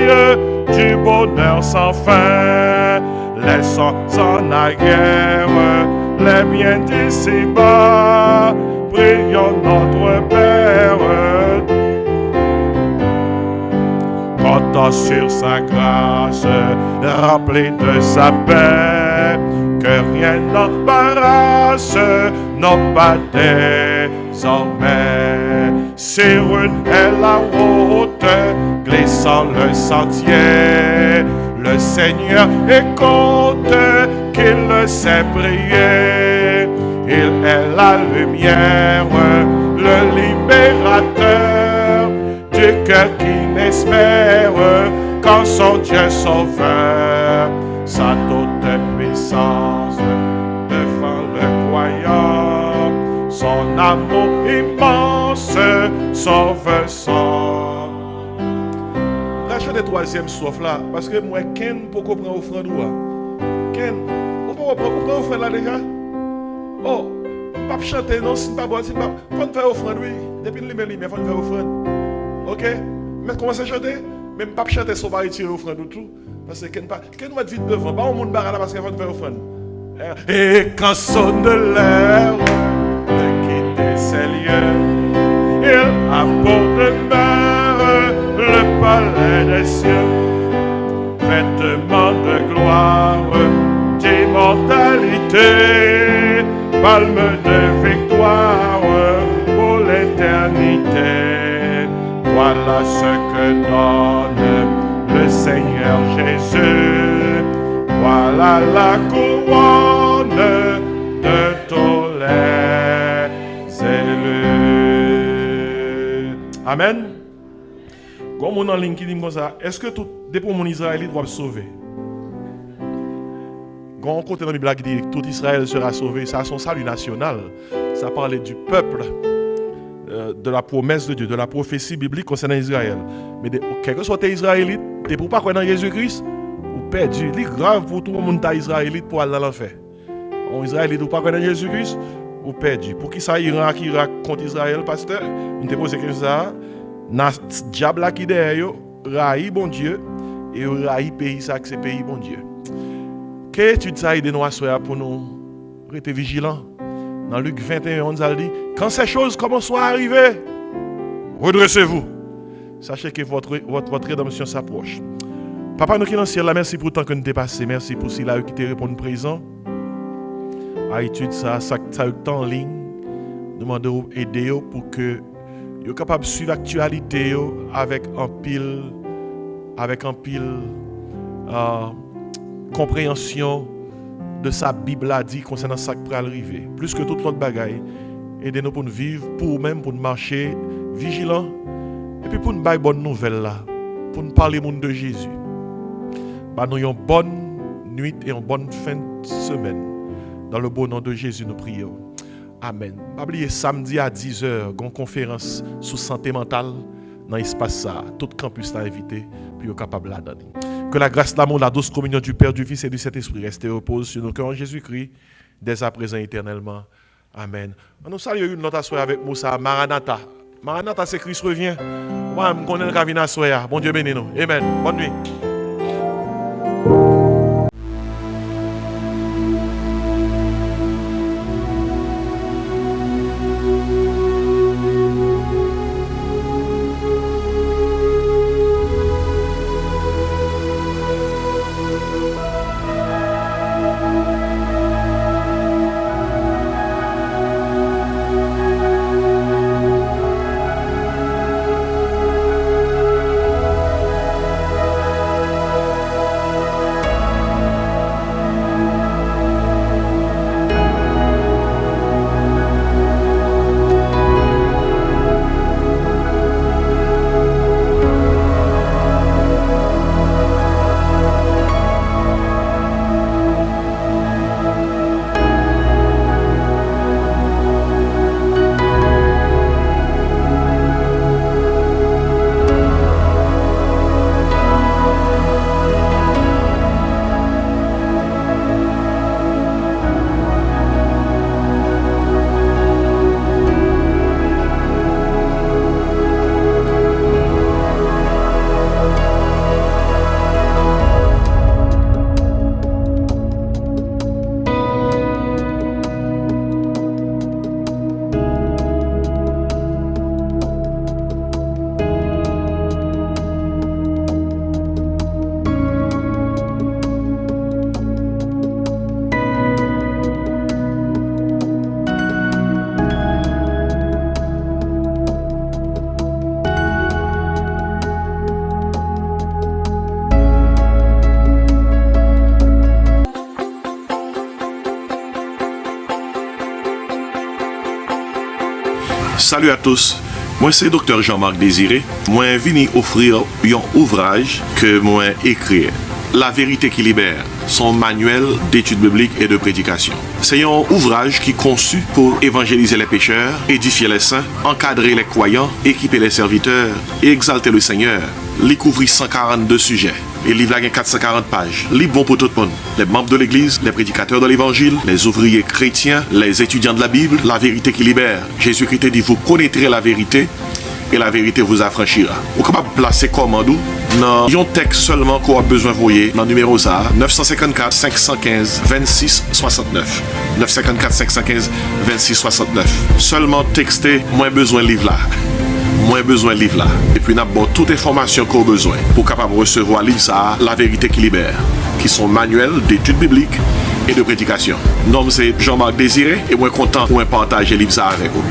du bonheur sans fin. Laissons en guerre les biens d'ici-bas, prions notre Père. Comptons sur sa grâce, rempli de sa paix, que rien n'embarrasse nos pas désormais. Sur une est la route, glissant le sentier, le Seigneur écoute qu'il le sait prier. Il est la lumière, le libérateur du cœur qui n'espère qu'en son Dieu sauveur. Sa toute puissance défend le croyant, son amour immense sauve son. Rachète le troisième souffle là, parce que moi, Ken, pourquoi prendre offrande ou Ken, pourquoi prendre offrande là déjà? Oh, pas chanter non, si pas bon, si pas. Faut faire offrande oui, depuis le mais faut faire offrande. OK? Mais commencer à chanter, même pas chanter sans pas retirer offrande ou tout, parce que Ken va vite devant, pas au monde barra là parce qu'il faut faire offrande. Et quand sonne l'heure de quitter ces lieux, il a pour demeure le palais des cieux, vêtements de gloire, d'immortalité, palme de victoire pour l'éternité. Voilà ce que donne le Seigneur Jésus. Voilà la couronne de tous les élus. Amen. Comme on en ligne qui dit comme ça, est-ce que tout dépôt mon Israélite doit se sauver? Quand on côté dans la Bible qui dit tout Israël sera sauvé, ça a son salut national. Ça parlait du peuple, de la promesse de Dieu, de la prophétie biblique concernant Israël. Mais quel que soit tes Israélites, tu ne peux pas croire dans Jésus-Christ, ou perdu. C'est grave pour tout le monde Israélite pour aller dans l'enfer. En Israélite, ou pas croire dans Jésus-Christ, ou perdu. Pour qui ça ira contre Israël, pasteur? On te pose comme ça. Dans le diable qui est derrière, raï bon Dieu, et raï pays, ça c'est pays bon Dieu. Quelle étude ça aide nous à pour nous rester vigilants? Dans Luc 21, on a dit, quand ces choses commencent à arriver, redressez-vous. Sachez que votre rédemption s'approche. Papa, nous qui sommes dans le ciel, merci pour le temps que nous avons passé. Merci pour ceux qui te répondent présent. À étude ça le temps en ligne. Demandez aider pour que vous soyez capable de suivre l'actualité avec un pile compréhension de sa Bible a dit concernant ça qui peut arriver. Plus que toute l'autre bagaille, aidez-nous pour nous vivre, pour nous-mêmes, pour nous marcher vigilants, et puis pour nous bailler bonne nouvelle là, pour nous parler monde de Jésus. Bah, nous ayons une bonne nuit et une bonne fin de semaine. Dans le beau nom de Jésus, nous prions. Amen. Pas oublier samedi à 10h, une conférence sur santé mentale dans l'espace ça. Tout campus l'a invité, puis vous capable de donner. Que la grâce, l'amour, la douce communion du Père, du Fils et du Saint-Esprit reste et repose sur nos cœurs en Jésus-Christ, dès à présent éternellement. Amen. Nous saluons une autre soirée avec Moussa, Maranatha. Maranatha, c'est Christ revient. Moi, je connais le Ravina soirée. Bon Dieu bénis nous. Amen. Bonne nuit. Salut à tous. Moi c'est Dr. Jean-Marc Désiré. Moi venu offrir un ouvrage que moi écrit. La vérité qui libère, son manuel d'études bibliques et de prédication. C'est un ouvrage qui est conçu pour évangéliser les pécheurs, édifier les saints, encadrer les croyants, équiper les serviteurs et exalter le Seigneur. Il couvre 142 sujets. Et le livre a 440 pages. Livre bon pour tout le monde. Les membres de l'Église, les prédicateurs de l'Évangile, les ouvriers chrétiens, les étudiants de la Bible, la vérité qui libère. Jésus-Christ dit, vous connaîtrez la vérité et la vérité vous affranchira. Vous êtes capable de placer commande dans un texte seulement qu'on a besoin de voyer dans le numéro ça 954 515 26 69. 954 515 26 69. Seulement texter, moins besoin de livre là. Moins besoin de livre là. Et puis, nous avons toute information qu'on a besoin pour capable recevoir livre ça, La vérité qui libère, qui sont manuels d'études bibliques et de prédication. Nom c'est Jean-Marc Désiré et moi content pour partager livre ça avec vous.